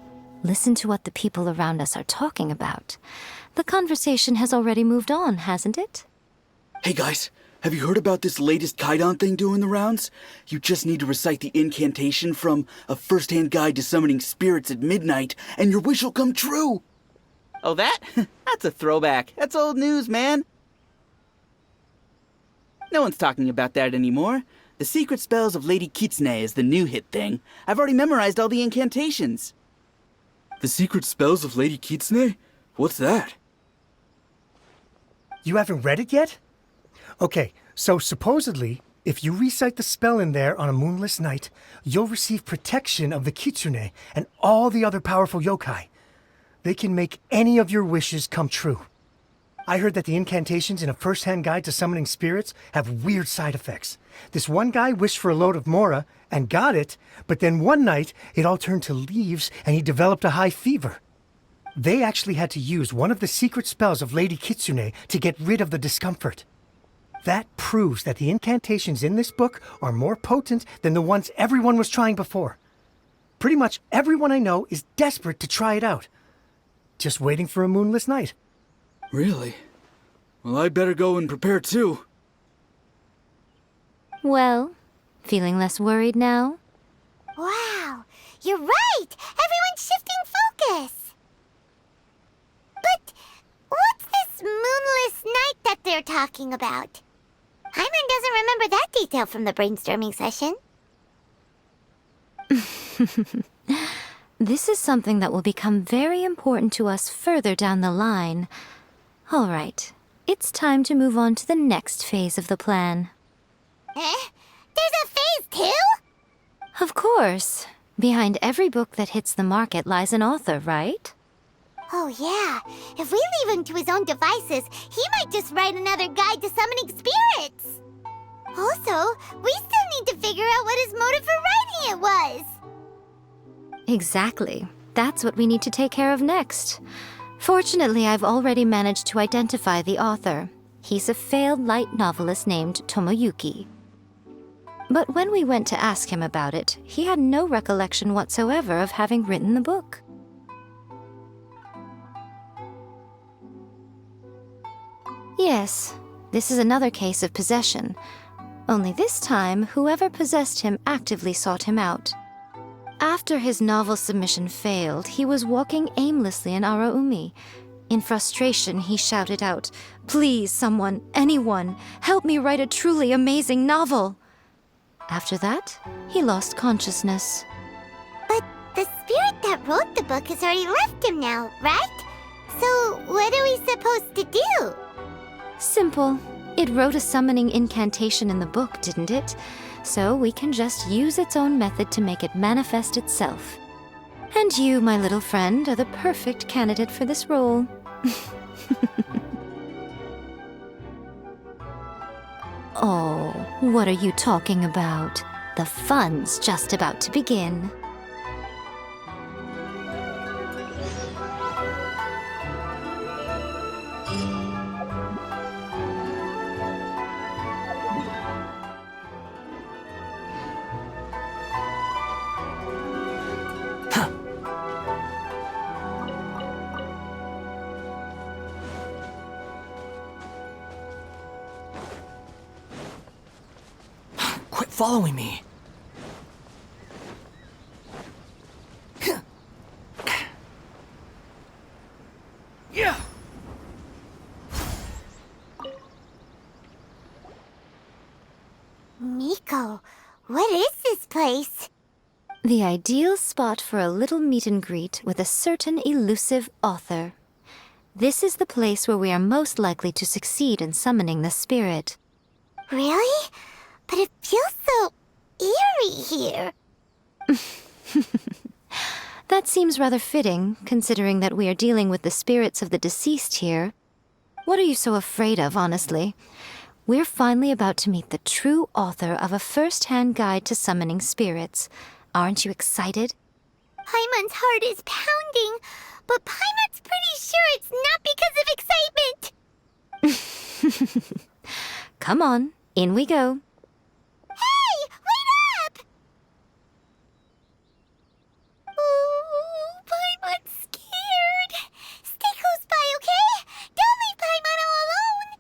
Listen to what the people around us are talking about. The conversation has already moved on, hasn't it? Hey guys, have you heard about this latest Kaidan thing doing the rounds? You just need to recite the incantation from A First-Hand Guide to Summoning Spirits at Midnight, and your wish will come true! Oh, that? That's a throwback. That's old news, man. No one's talking about that anymore. The Secret Spells of Lady Kitsune is the new hit thing. I've already memorized all the incantations. The Secret Spells of Lady Kitsune? What's that? You haven't read it yet? Okay, so supposedly, if you recite the spell in there on a moonless night, you'll receive protection of the Kitsune and all the other powerful yokai. They can make any of your wishes come true. I heard that the incantations in A First-Hand Guide to Summoning Spirits have weird side effects. This one guy wished for a load of mora and got it, but then one night it all turned to leaves and he developed a high fever. They actually had to use one of the secret spells of Lady Kitsune to get rid of the discomfort. That proves that the incantations in this book are more potent than the ones everyone was trying before. Pretty much everyone I know is desperate to try it out. Just waiting for a moonless night. Really? Well, I'd better go and prepare too. Well, feeling less worried now? Wow, you're right! Everyone's shifting focus! But what's this moonless night that they're talking about? Hyman doesn't remember that detail from the brainstorming session. This is something that will become very important to us further down the line. All right, it's time to move on to the next phase of the plan. Eh? There's a phase 2? Of course. Behind every book that hits the market lies an author, right? Oh yeah, if we leave him to his own devices, he might just write another guide to summoning spirits. Also, we still need to figure out what his motive for writing it was. Exactly. That's what we need to take care of next. Fortunately, I've already managed to identify the author. He's a failed light novelist named Tomoyuki. But when we went to ask him about it, he had no recollection whatsoever of having written the book. Yes, this is another case of possession. Only this time, whoever possessed him actively sought him out. After his novel submission failed, he was walking aimlessly in Araumi. In frustration, he shouted out, "Please, someone, anyone, help me write a truly amazing novel!" After that, he lost consciousness. But the spirit that wrote the book has already left him now, right? So what are we supposed to do? Simple. It wrote a summoning incantation in the book, didn't it? So we can just use its own method to make it manifest itself. And you, my little friend, are the perfect candidate for this role. Oh, what are you talking about? The fun's just about to begin. Quit following me. Yeah! Miko, what is this place? The ideal spot for a little meet and greet with a certain elusive author. This is the place where we are most likely to succeed in summoning the spirit. Really? But it feels so eerie here. That seems rather fitting, considering that we are dealing with the spirits of the deceased here. What are you so afraid of, honestly? We're finally about to meet the true author of a first-hand guide to summoning spirits. Aren't you excited? Paimon's heart is pounding, but Paimon's pretty sure it's not because of excitement. Come on, in we go. Hey, wait up! Ooh, Paimon's scared. Stay close by, okay? Don't leave Paimon all alone.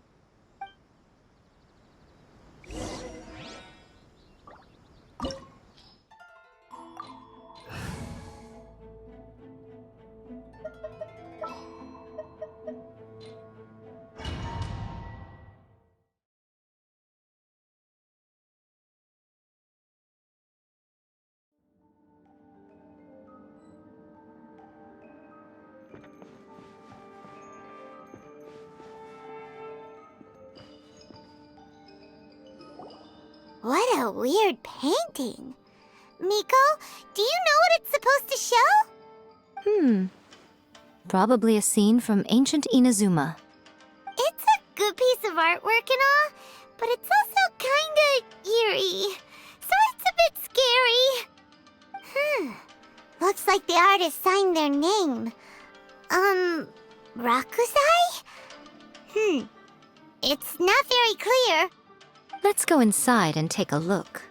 What a weird painting. Miko, do you know what it's supposed to show? Probably a scene from ancient Inazuma. It's a good piece of artwork and all, but it's also kinda eerie. So it's a bit scary. Looks like the artist signed their name. Rakusai? It's not very clear. Let's go inside and take a look.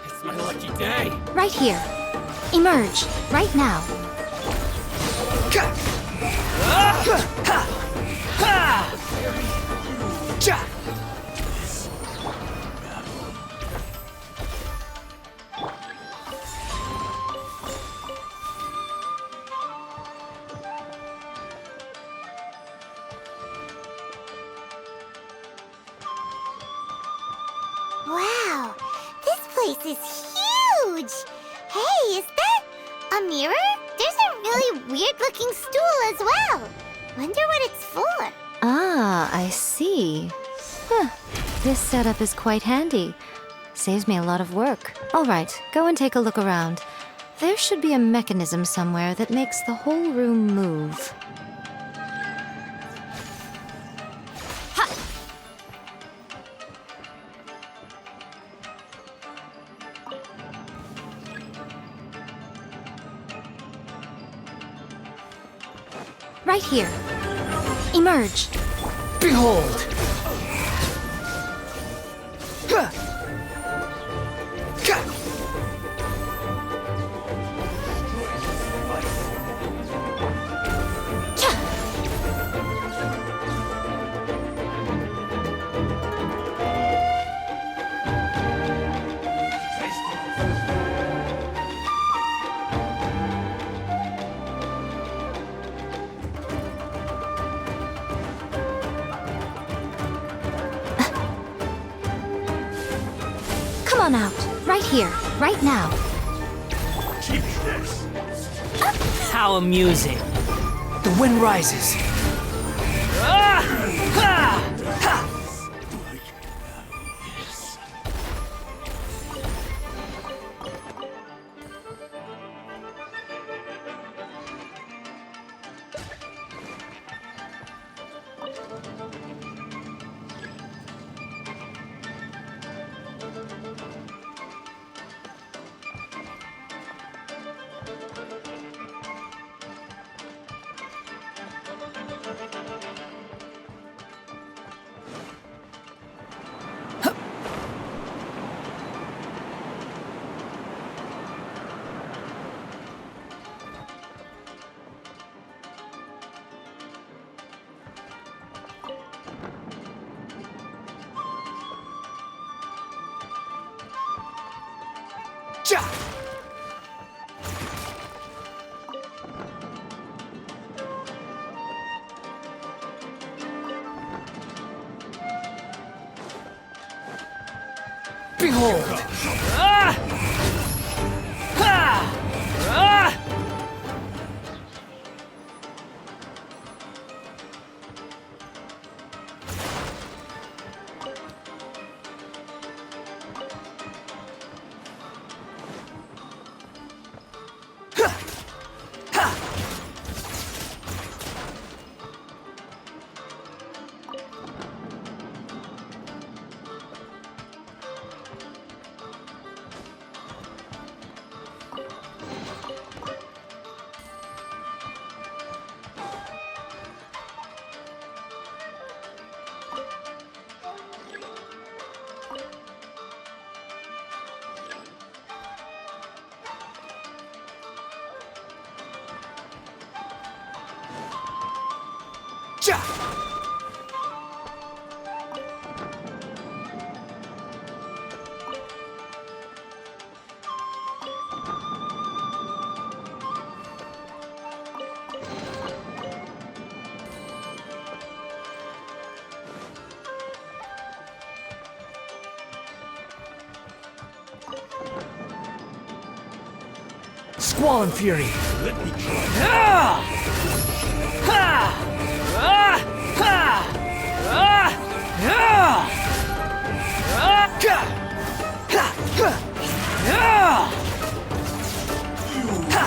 It's my lucky day. Right here. Emerge, right now. Wow, this place is huge! Hey, is that a mirror? There's a really weird-looking stool as well. Wonder what it's for. Ah, I see. Huh. This setup is quite handy. Saves me a lot of work. All right, go and take a look around. There should be a mechanism somewhere that makes the whole room move. Right here. Emerge. Behold! Come on out. Right here. Right now. How amusing. The wind rises. Ah! Ha! Ha! Ja! Behold! Ah! Ha! Ah! Ja! Squall and Fury. Let me try. Ah! Ha! Ah! Ha! Ah! Ah! Ah! Ka! Ha! Ha! Ah! Ha!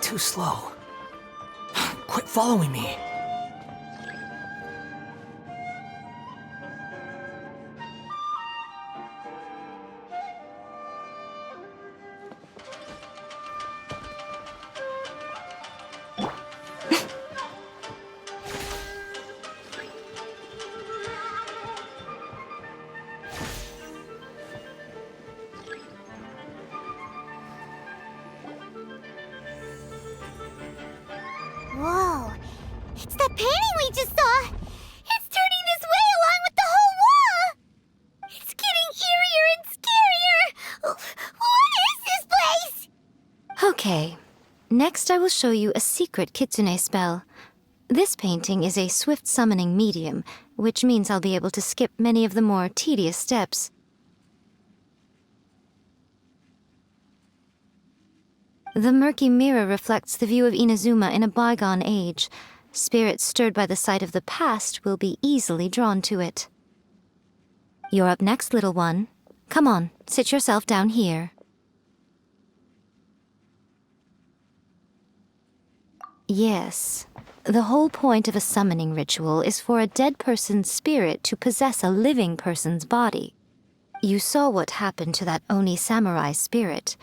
Too slow. Quit following me. painting we just saw, it's turning this way along with the whole wall. It's getting eerier and scarier. What is this place? Okay. Next, I will show you a secret kitsune spell. This painting is a swift summoning medium, which means I'll be able to skip many of the more tedious steps. The murky mirror reflects the view of Inazuma in a bygone age. Spirits stirred by the sight of the past will be easily drawn to it. You're up next, little one. Come on, sit yourself down here. Yes, the whole point of a summoning ritual is for a dead person's spirit to possess a living person's body. You saw what happened to that Oni samurai spirit.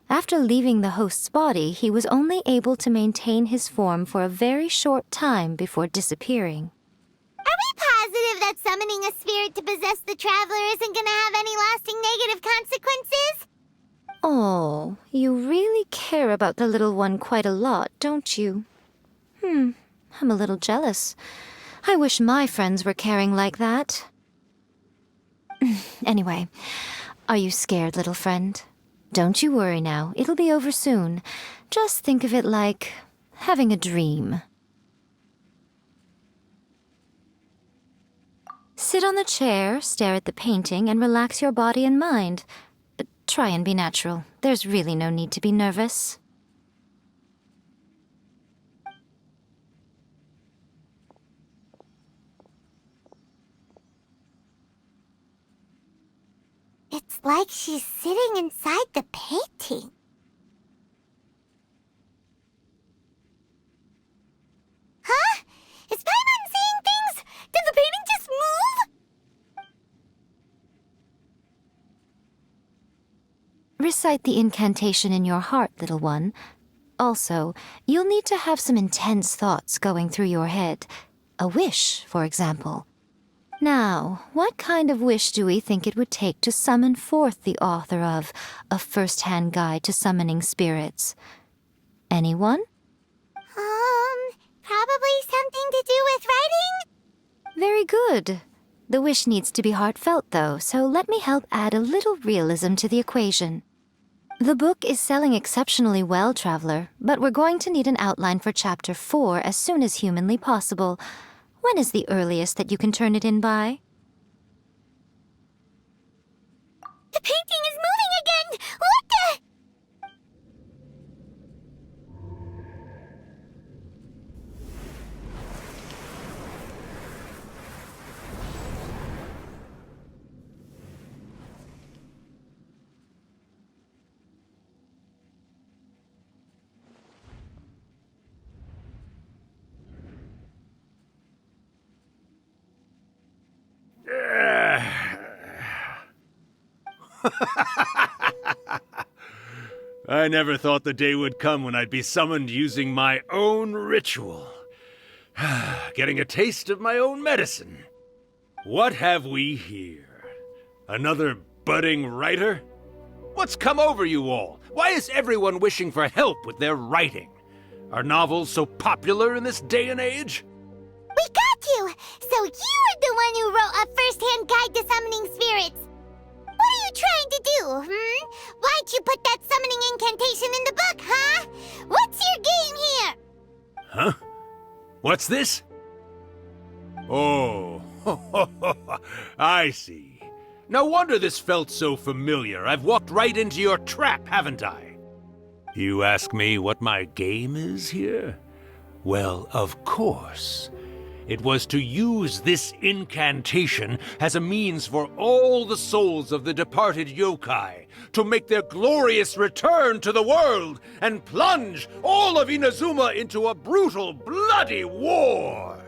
After leaving the host's body, he was only able to maintain his form for a very short time before disappearing. Are we positive that summoning a spirit to possess the traveler isn't gonna have any lasting negative consequences? Oh, you really care about the little one quite a lot, don't you? I'm a little jealous. I wish my friends were caring like that. Anyway, are you scared, little friend? Don't you worry now, it'll be over soon. Just think of it like having a dream. Sit on the chair, stare at the painting, and relax your body and mind. Try and be natural. There's really no need to be nervous. It's like she's sitting inside the painting. Huh? Is Paimon seeing things? Did the painting just move? Recite the incantation in your heart, little one. Also, you'll need to have some intense thoughts going through your head. A wish, for example. Now, what kind of wish do we think it would take to summon forth the author of A First-Hand Guide to Summoning Spirits? Anyone? Probably something to do with writing? Very good. The wish needs to be heartfelt, though, so let me help add a little realism to the equation. The book is selling exceptionally well, Traveler, but we're going to need an outline for Chapter 4 as soon as humanly possible. When is the earliest that you can turn it in by? The painting is moving again! What the? I never thought the day would come when I'd be summoned using my own ritual. Getting a taste of my own medicine. What have we here? Another budding writer? What's come over you all? Why is everyone wishing for help with their writing? Are novels so popular in this day and age? We got you! So you are the one who wrote A First-Hand Guide to Summoning Spirits! What are you trying to do, Why'd you put that summoning incantation in the book, huh? What's your game here? Huh? What's this? Oh, I see. No wonder this felt so familiar. I've walked right into your trap, haven't I? You ask me what my game is here? Well, of course. It was to use this incantation as a means for all the souls of the departed yokai to make their glorious return to the world and plunge all of Inazuma into a brutal, bloody war!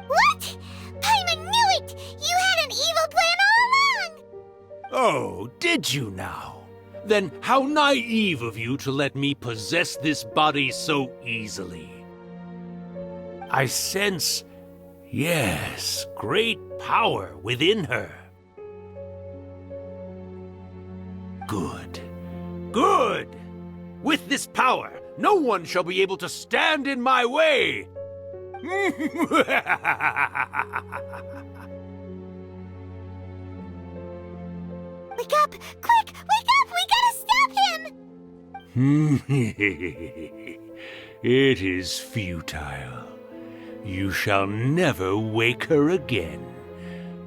What? Paimon knew it! You had an evil plan all along! Oh, did you now? Then how naive of you to let me possess this body so easily. I sense... yes, great power within her. Good. Good! With this power, no one shall be able to stand in my way! Wake up! Quick! Wake up! We gotta stop him! It is futile. You shall never wake her again.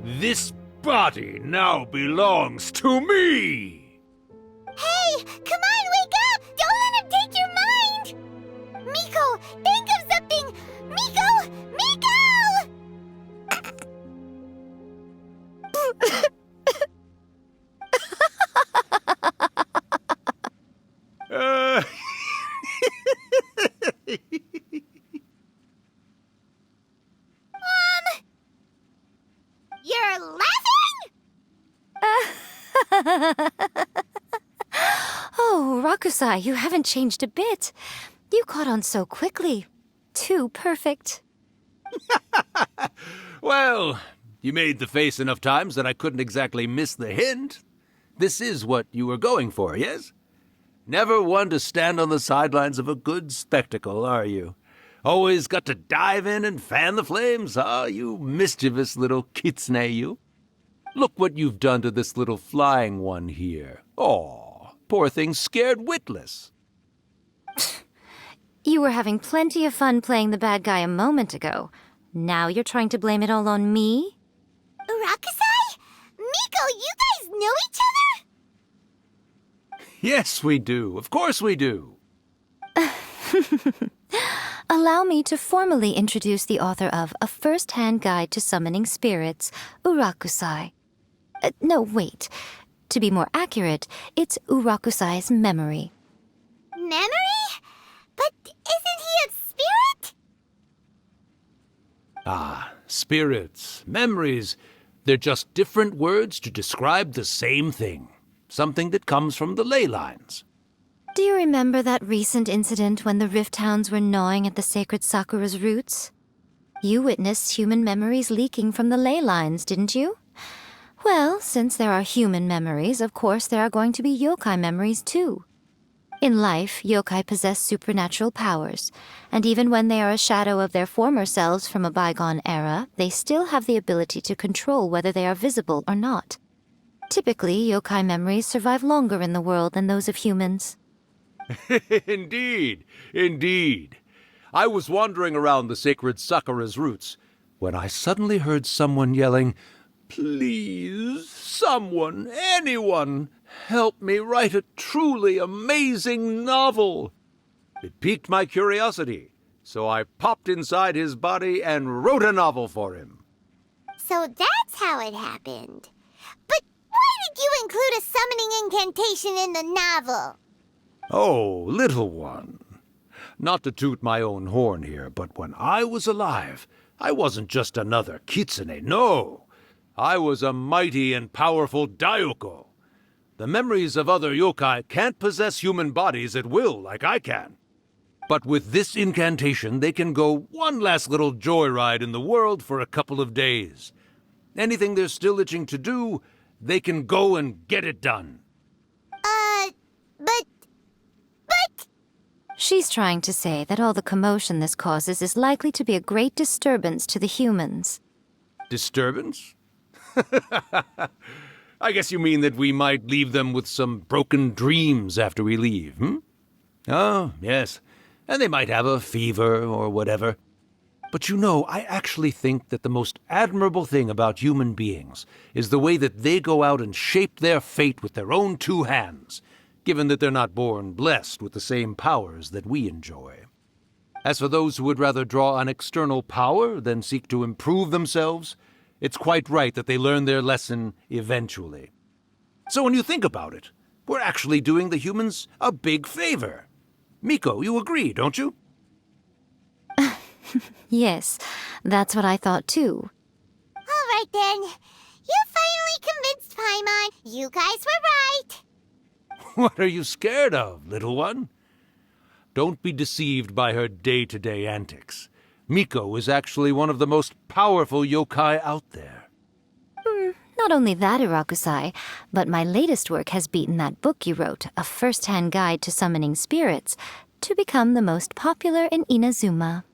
This body now belongs to me! Hey! Come on, wake up! Don't let him take your mind! Miko, think of something! Miko! Miko! You're laughing? Oh, Rakusai, you haven't changed a bit. You caught on so quickly. Too perfect. Well, you made the face enough times that I couldn't exactly miss the hint. This is what you were going for, yes? Never one to stand on the sidelines of a good spectacle, are you? Always got to dive in and fan the flames, huh? You mischievous little kitsune, you. Look what you've done to this little flying one here. Aw, poor thing scared witless. You were having plenty of fun playing the bad guy a moment ago. Now you're trying to blame it all on me? Rakusai? Miko, you guys know each other? Yes, we do. Of course we do. Allow me to formally introduce the author of A First-Hand Guide to Summoning Spirits, Urakusai. No, wait. To be more accurate, it's Urakusai's memory. Memory? But isn't he a spirit? Ah, spirits, memories. They're just different words to describe the same thing. Something that comes from the ley lines. Do you remember that recent incident when the Rift Hounds were gnawing at the sacred Sakura's roots? You witnessed human memories leaking from the ley lines, didn't you? Well, since there are human memories, of course there are going to be yokai memories too. In life, yokai possess supernatural powers, and even when they are a shadow of their former selves from a bygone era, they still have the ability to control whether they are visible or not. Typically, yokai memories survive longer in the world than those of humans. Indeed, indeed. I was wandering around the sacred Sakura's roots when I suddenly heard someone yelling, "Please, someone, anyone, help me write a truly amazing novel." It piqued my curiosity, so I popped inside his body and wrote a novel for him. So that's how it happened. But why did you include a summoning incantation in the novel? Oh, little one. Not to toot my own horn here, but when I was alive, I wasn't just another kitsune, no. I was a mighty and powerful Daioko. The memories of other yokai can't possess human bodies at will like I can. But with this incantation, they can go one last little joyride in the world for a couple of days. Anything they're still itching to do, they can go and get it done. But... She's trying to say that all the commotion this causes is likely to be a great disturbance to the humans. Disturbance? I guess you mean that we might leave them with some broken dreams after we leave, hmm? Oh, yes. And they might have a fever or whatever. But you know, I actually think that the most admirable thing about human beings is the way that they go out and shape their fate with their own two hands, given that they're not born blessed with the same powers that we enjoy. As for those who would rather draw on external power than seek to improve themselves, it's quite right that they learn their lesson eventually. So when you think about it, we're actually doing the humans a big favor. Miko, you agree, don't you? Yes, that's what I thought too. All right then. You finally convinced Paimon. You guys were right. What are you scared of, little one? Don't be deceived by her day-to-day antics. Miko is actually one of the most powerful yokai out there. Not only that, Irakusai, but my latest work has beaten that book you wrote, A First-Hand Guide to Summoning Spirits, to become the most popular in Inazuma.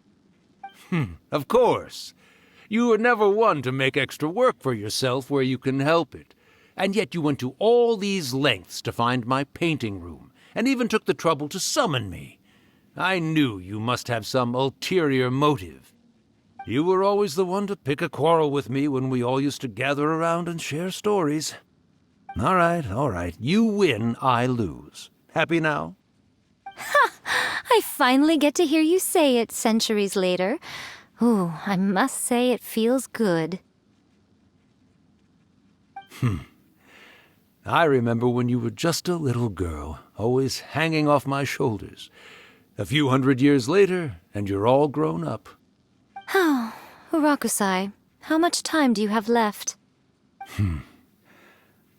Of course. You were never one to make extra work for yourself where you can help it. And yet you went to all these lengths to find my painting room, and even took the trouble to summon me. I knew you must have some ulterior motive. You were always the one to pick a quarrel with me when we all used to gather around and share stories. All right. You win, I lose. Happy now? I finally get to hear you say it centuries later. Ooh, I must say it feels good. I remember when you were just a little girl, always hanging off my shoulders. A few 100 years later, and you're all grown up. Oh, Urakusai, how much time do you have left?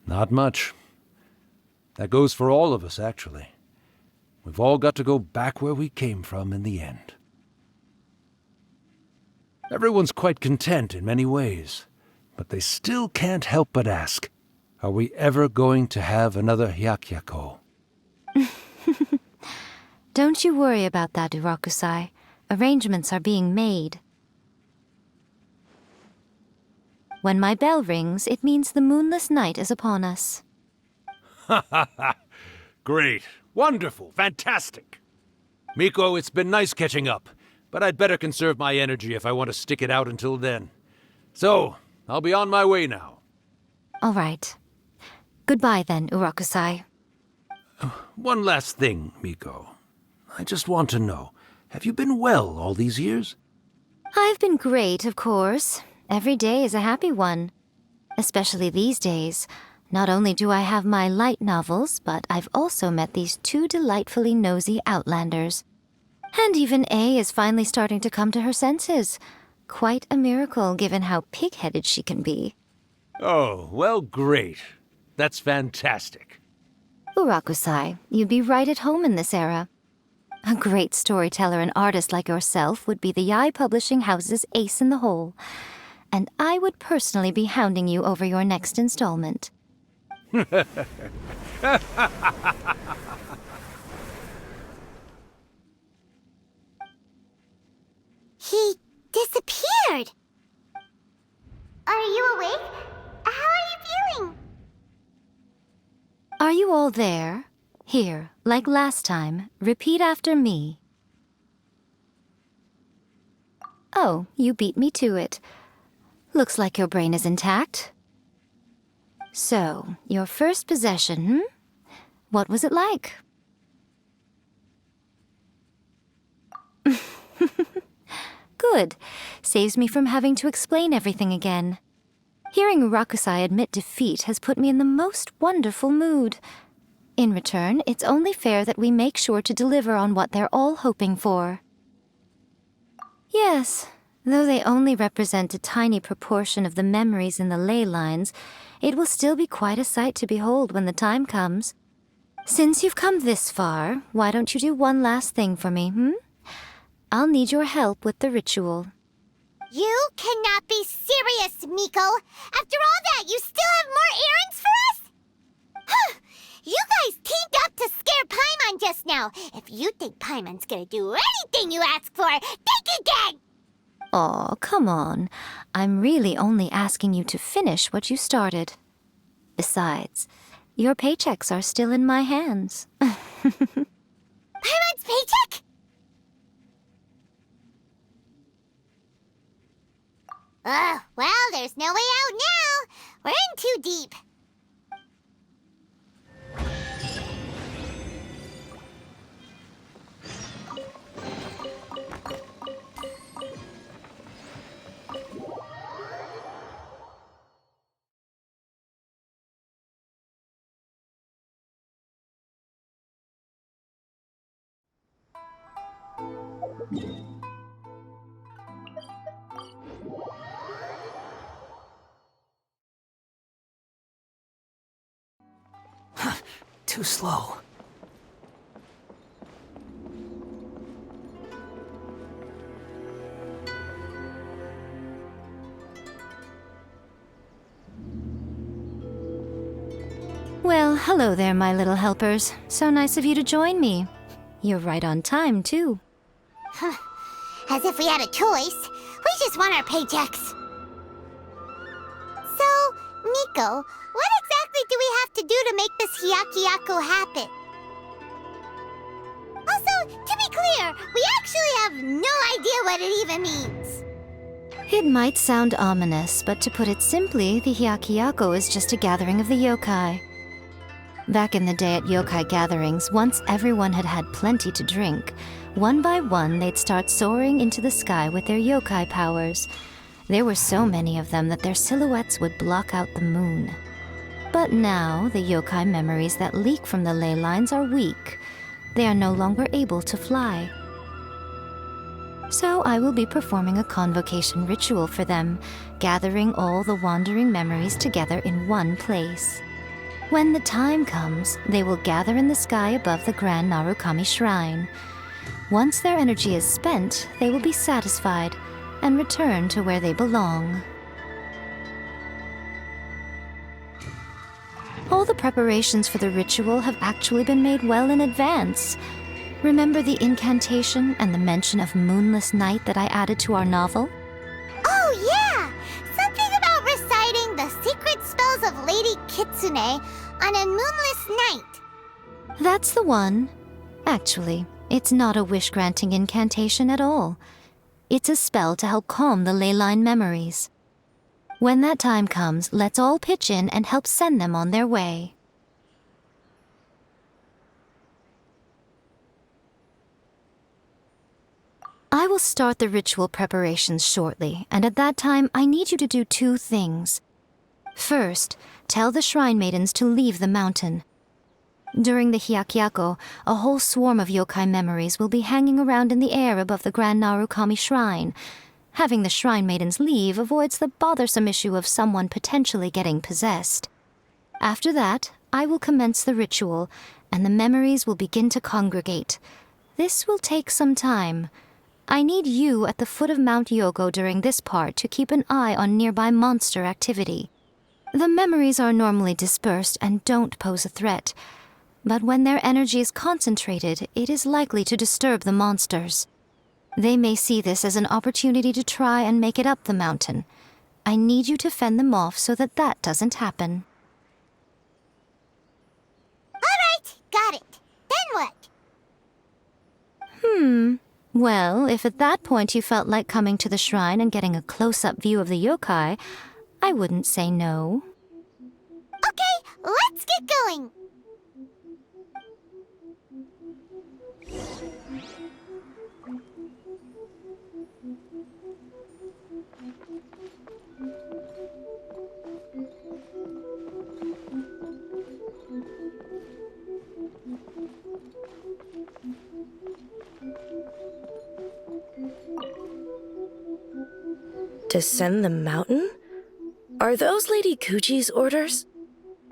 Not much. That goes for all of us, actually. We've all got to go back where we came from in the end. Everyone's quite content in many ways, but they still can't help but ask, are we ever going to have another Hyakyako? Don't you worry about that, Urakusai. Arrangements are being made. When my bell rings, it means the moonless night is upon us. Great. Wonderful. Fantastic. Miko, it's been nice catching up, but I'd better conserve my energy if I want to stick it out until then. So, I'll be on my way now. All right. Goodbye then, Urakusai. One last thing, Miko. I just want to know, have you been well all these years? I've been great, of course. Every day is a happy one. Especially these days. Not only do I have my light novels, but I've also met these two delightfully nosy outlanders. And even A is finally starting to come to her senses. Quite a miracle, given how pig-headed she can be. Oh, well, great. That's fantastic. Urakusai, you'd be right at home in this era. A great storyteller and artist like yourself would be the Yae Publishing House's ace in the hole. And I would personally be hounding you over your next installment. He disappeared. Are you awake? How are you feeling? Are you all there? Here, like last time, repeat after me. Oh, you beat me to it. Looks like your brain is intact. So, your first possession, What was it like? Good. Saves me from having to explain everything again. Hearing Rakusai admit defeat has put me in the most wonderful mood. In return, it's only fair that we make sure to deliver on what they're all hoping for. Yes, though they only represent a tiny proportion of the memories in the ley lines, it will still be quite a sight to behold when the time comes. Since you've come this far, why don't you do one last thing for me, I'll need your help with the ritual. You cannot be serious, Miko! After all that, you still have more errands for us? You guys teamed up to scare Paimon just now. If you think Paimon's gonna do anything you ask for, think again! Aw, come on. I'm really only asking you to finish what you started. Besides, your paychecks are still in my hands. Paimon's paycheck? Well, there's no way out now. We're in too deep. Too slow. Well, hello there, my little helpers. So nice of you to join me. You're right on time, too. As if we had a choice. We just want our paychecks. So, Miko, what exactly do we have to do to make this Hyakuyaku happen? Also, to be clear, we actually have no idea what it even means. It might sound ominous, but to put it simply, the Hyakuyaku is just a gathering of the yokai. Back in the day at yokai gatherings, once everyone had had plenty to drink, one by one they'd start soaring into the sky with their yokai powers. There were so many of them that their silhouettes would block out the moon. But now, the yokai memories that leak from the ley lines are weak. They are no longer able to fly. So I will be performing a convocation ritual for them, gathering all the wandering memories together in one place. When the time comes, they will gather in the sky above the Grand Narukami Shrine. Once their energy is spent, they will be satisfied and return to where they belong. All the preparations for the ritual have actually been made well in advance. Remember the incantation and the mention of moonless night that I added to our novel? Oh yeah! Something about reciting the secret spells of Lady Kitsune on a moonless night. That's the one. Actually, it's not a wish-granting incantation at all. It's a spell to help calm the ley line memories. When that time comes, let's all pitch in and help send them on their way. I will start the ritual preparations shortly, and at that time I need you to do two things. First, tell the shrine maidens to leave the mountain. During the Hyakuyaku, a whole swarm of yokai memories will be hanging around in the air above the Grand Narukami Shrine. Having the shrine maidens leave avoids the bothersome issue of someone potentially getting possessed. After that, I will commence the ritual, and the memories will begin to congregate. This will take some time. I need you at the foot of Mount Yogo during this part to keep an eye on nearby monster activity. The memories are normally dispersed and don't pose a threat, but when their energy is concentrated, it is likely to disturb the monsters. They may see this as an opportunity to try and make it up the mountain. I need you to fend them off so that that doesn't happen. All right, got it. Then what? Well, if at that point you felt like coming to the shrine and getting a close-up view of the yokai, I wouldn't say no. Okay, let's get going. Descend the mountain? Are those Lady Guji's orders?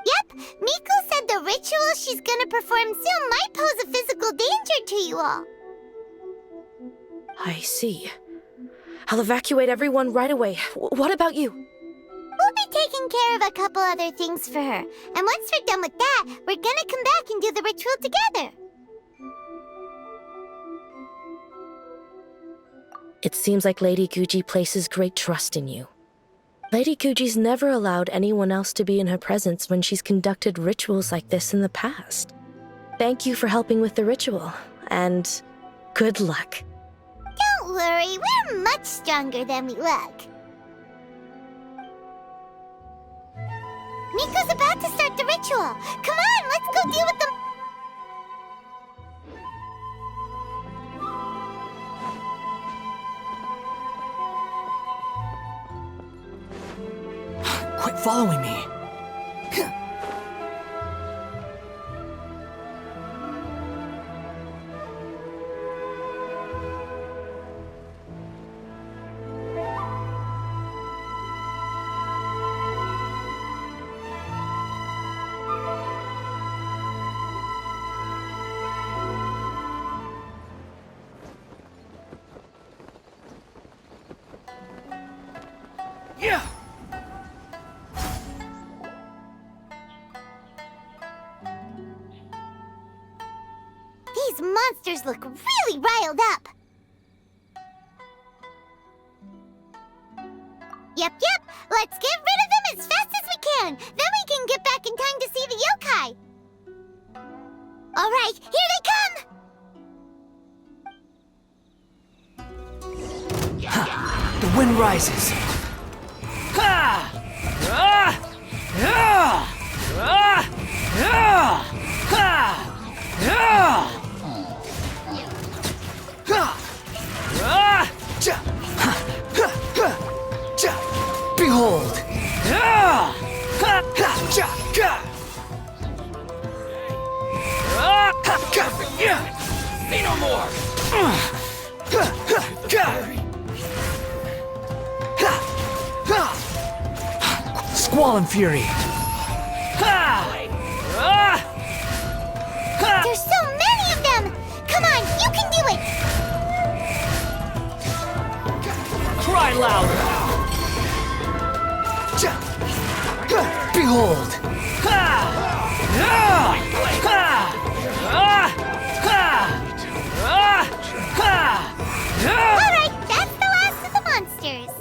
Yep, Miko said the ritual she's gonna perform soon might pose a physical danger to you all. I see. I'll evacuate everyone right away. What about you? We'll be taking care of a couple other things for her. And once we're done with that, we're gonna come back and do the ritual together. It seems like Lady Guji places great trust in you. Lady Guji's never allowed anyone else to be in her presence when she's conducted rituals like this in the past. Thank you for helping with the ritual, and good luck. Don't worry, we're much stronger than we look. Miko's about to start the ritual. Come on, let's go deal with them. Quit following me. Yeah. These monsters look really riled up. down. Then we can get back in time to see the yokai. All right, here they come! The wind rises. Ha! Ah! Yeah! Ah! Yeah! Ha! Yeah! Ha! Ah! Ja! Ha! Ha! Ha! Ja! Behold! Yeah! Ha! Ha! Ja! Ga! Ah! Ha! Ga! Yeah! Say no more! Ha! Ha! Ga! Squall and fury. Ha! Ah! Ha! There's so many of them! Come on, you can do it! Cry louder! Behold! Ha! Ah! Ha! Ah! Ha! Ah! Ha! Ah! All right, that's the last of the monsters.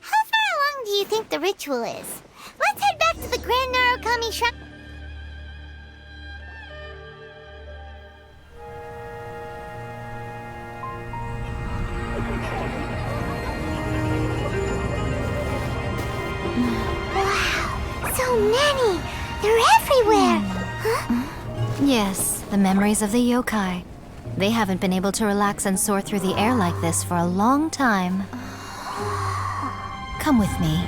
How far along do you think the ritual is? Let's head back to the Grand Narukami Shrine. Wow, so many! They're everywhere! Huh? Yes, the memories of the yokai. They haven't been able to relax and soar through the air like this for a long time. Come with me.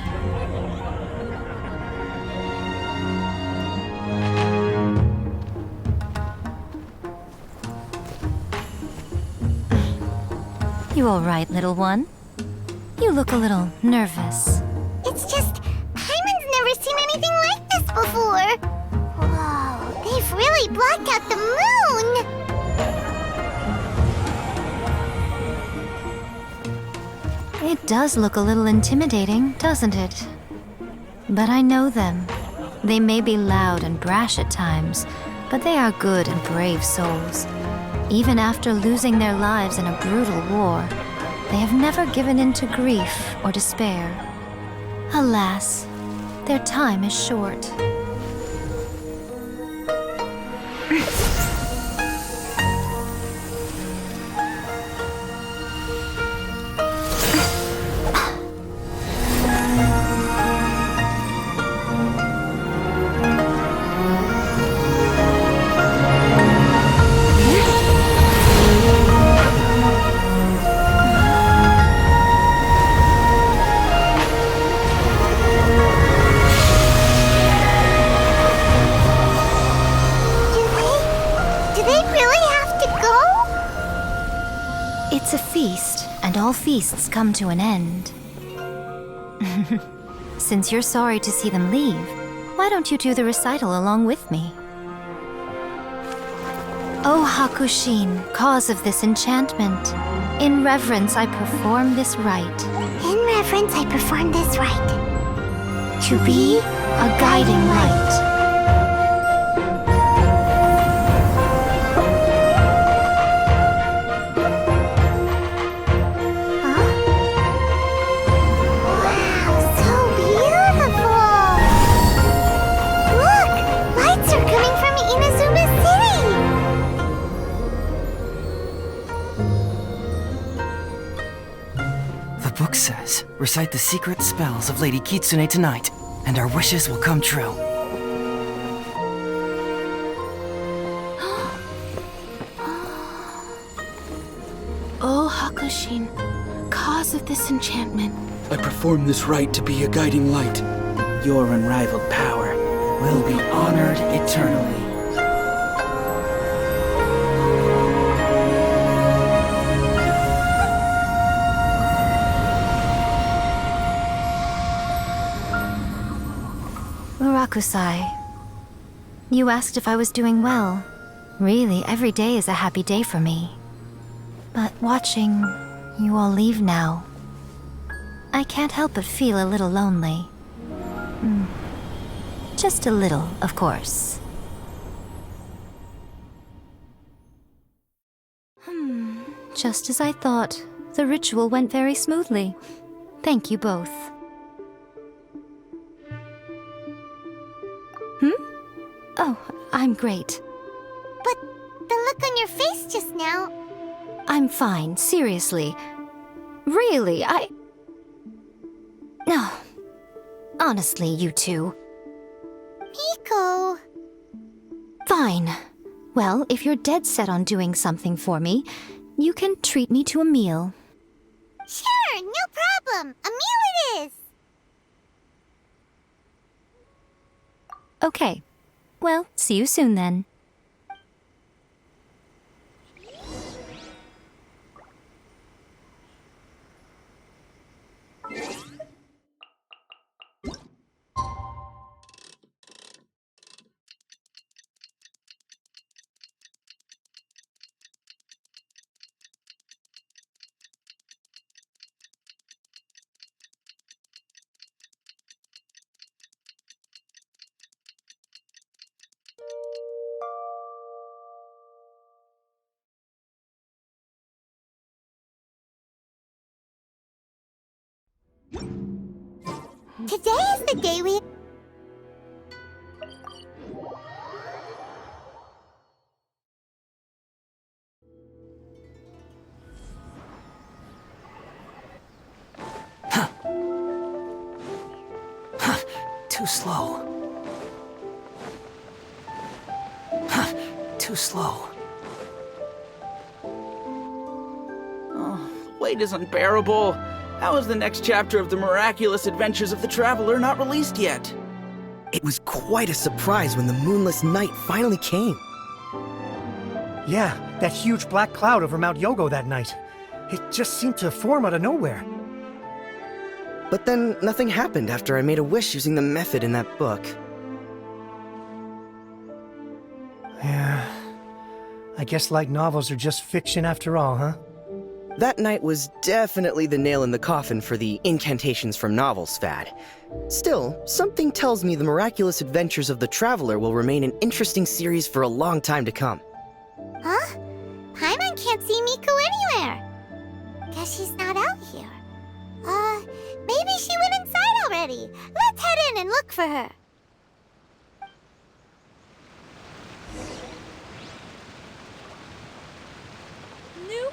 You all right, little one? You look a little nervous. It's just, Paimon's never seen anything like this before. Whoa, they've really blocked out the moon! It does look a little intimidating, doesn't it? But I know them. They may be loud and brash at times, but they are good and brave souls. Even after losing their lives in a brutal war, they have never given in to grief or despair. Alas, their time is short. It's a feast, and all feasts come to an end. Since you're sorry to see them leave, why don't you do the recital along with me? O Hakushin, cause of this enchantment, in reverence I perform this rite. In reverence, I perform this rite. To be a guiding light. Book says, recite the secret spells of Lady Kitsune tonight, and our wishes will come true. O Hakushin, cause of this enchantment. I perform this rite to be a guiding light. Your unrivaled power will be honored eternally. Murakusai, you asked if I was doing well. Really, every day is a happy day for me. But watching you all leave now, I can't help but feel a little lonely. Just a little, of course. just as I thought. The ritual went very smoothly. Thank you both. Oh, I'm great. But the look on your face just now... I'm fine, seriously. Really, No. Honestly, you two. Miko... Fine. Well, if you're dead set on doing something for me, you can treat me to a meal. Sure, no problem. A meal it is. Okay. Well, see you soon then. Today is the day we... Too slow. Too slow. Oh, wait is unbearable. How is the next chapter of the miraculous adventures of the traveler not released yet? It was quite a surprise when the moonless night finally came. Yeah, that huge black cloud over Mount Yogo that night. It just seemed to form out of nowhere. But then nothing happened after I made a wish using the method in that book. Yeah. I guess light novels are just fiction after all, huh? That night was definitely the nail in the coffin for the incantations from novels fad. Still, something tells me the miraculous adventures of the traveler will remain an interesting series for a long time to come. Huh? Paimon can't see Miko anywhere. Guess she's not out here. Maybe she went inside already. Let's head in and look for her. New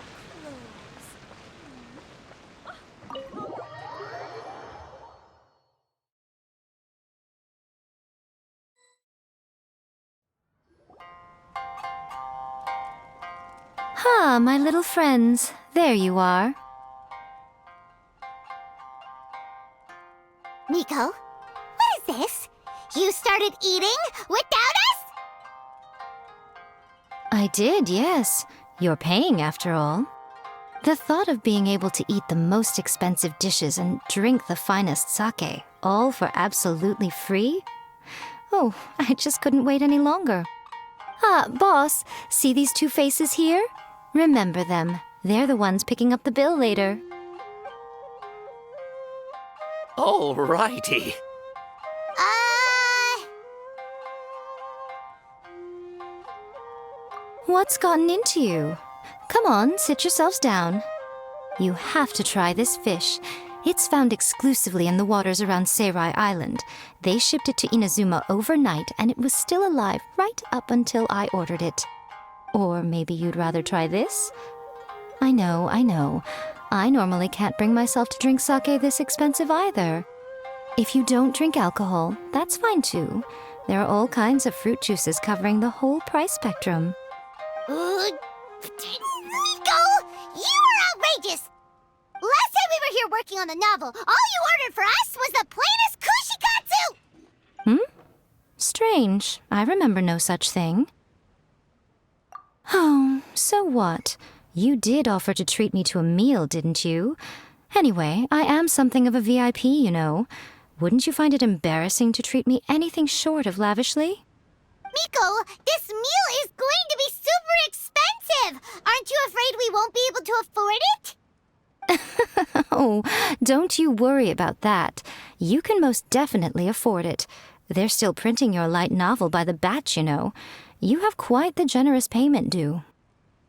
Ah, my little friends. There you are. Miko, what is this? You started eating without us? I did, yes. You're paying, after all. The thought of being able to eat the most expensive dishes and drink the finest sake, all for absolutely free? Oh, I just couldn't wait any longer. Ah, boss, see these two faces here? Remember them. They're the ones picking up the bill later. Alrighty. What's gotten into you? Come on, sit yourselves down. You have to try this fish. It's found exclusively in the waters around Seirai Island. They shipped it to Inazuma overnight, and it was still alive right up until I ordered it. Or maybe you'd rather try this? I know. I normally can't bring myself to drink sake this expensive either. If you don't drink alcohol, that's fine too. There are all kinds of fruit juices covering the whole price spectrum. Miko! You are outrageous! Last time we were here working on the novel, all you ordered for us was the plainest kushikatsu! Strange. I remember no such thing. Oh, so what? You did offer to treat me to a meal, didn't you? Anyway, I am something of a VIP, you know. Wouldn't you find it embarrassing to treat me anything short of lavishly? Miko, this meal is going to be super expensive! Aren't you afraid we won't be able to afford it? Oh, don't you worry about that. You can most definitely afford it. They're still printing your light novel by the batch, you know. You have quite the generous payment due.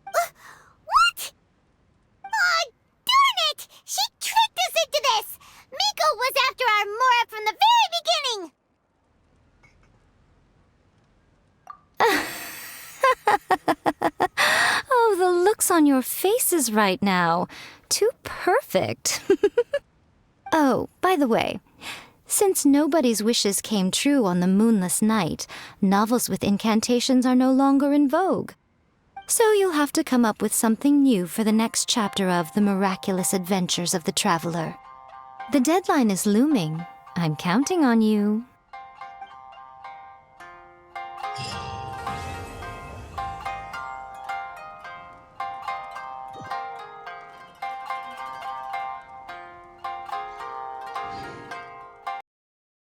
What? your faces right now. Too perfect. Oh, by the way, since nobody's wishes came true on the moonless night, novels with incantations are no longer in vogue. So you'll have to come up with something new for the next chapter of The Miraculous Adventures of the Traveler. The deadline is looming. I'm counting on you.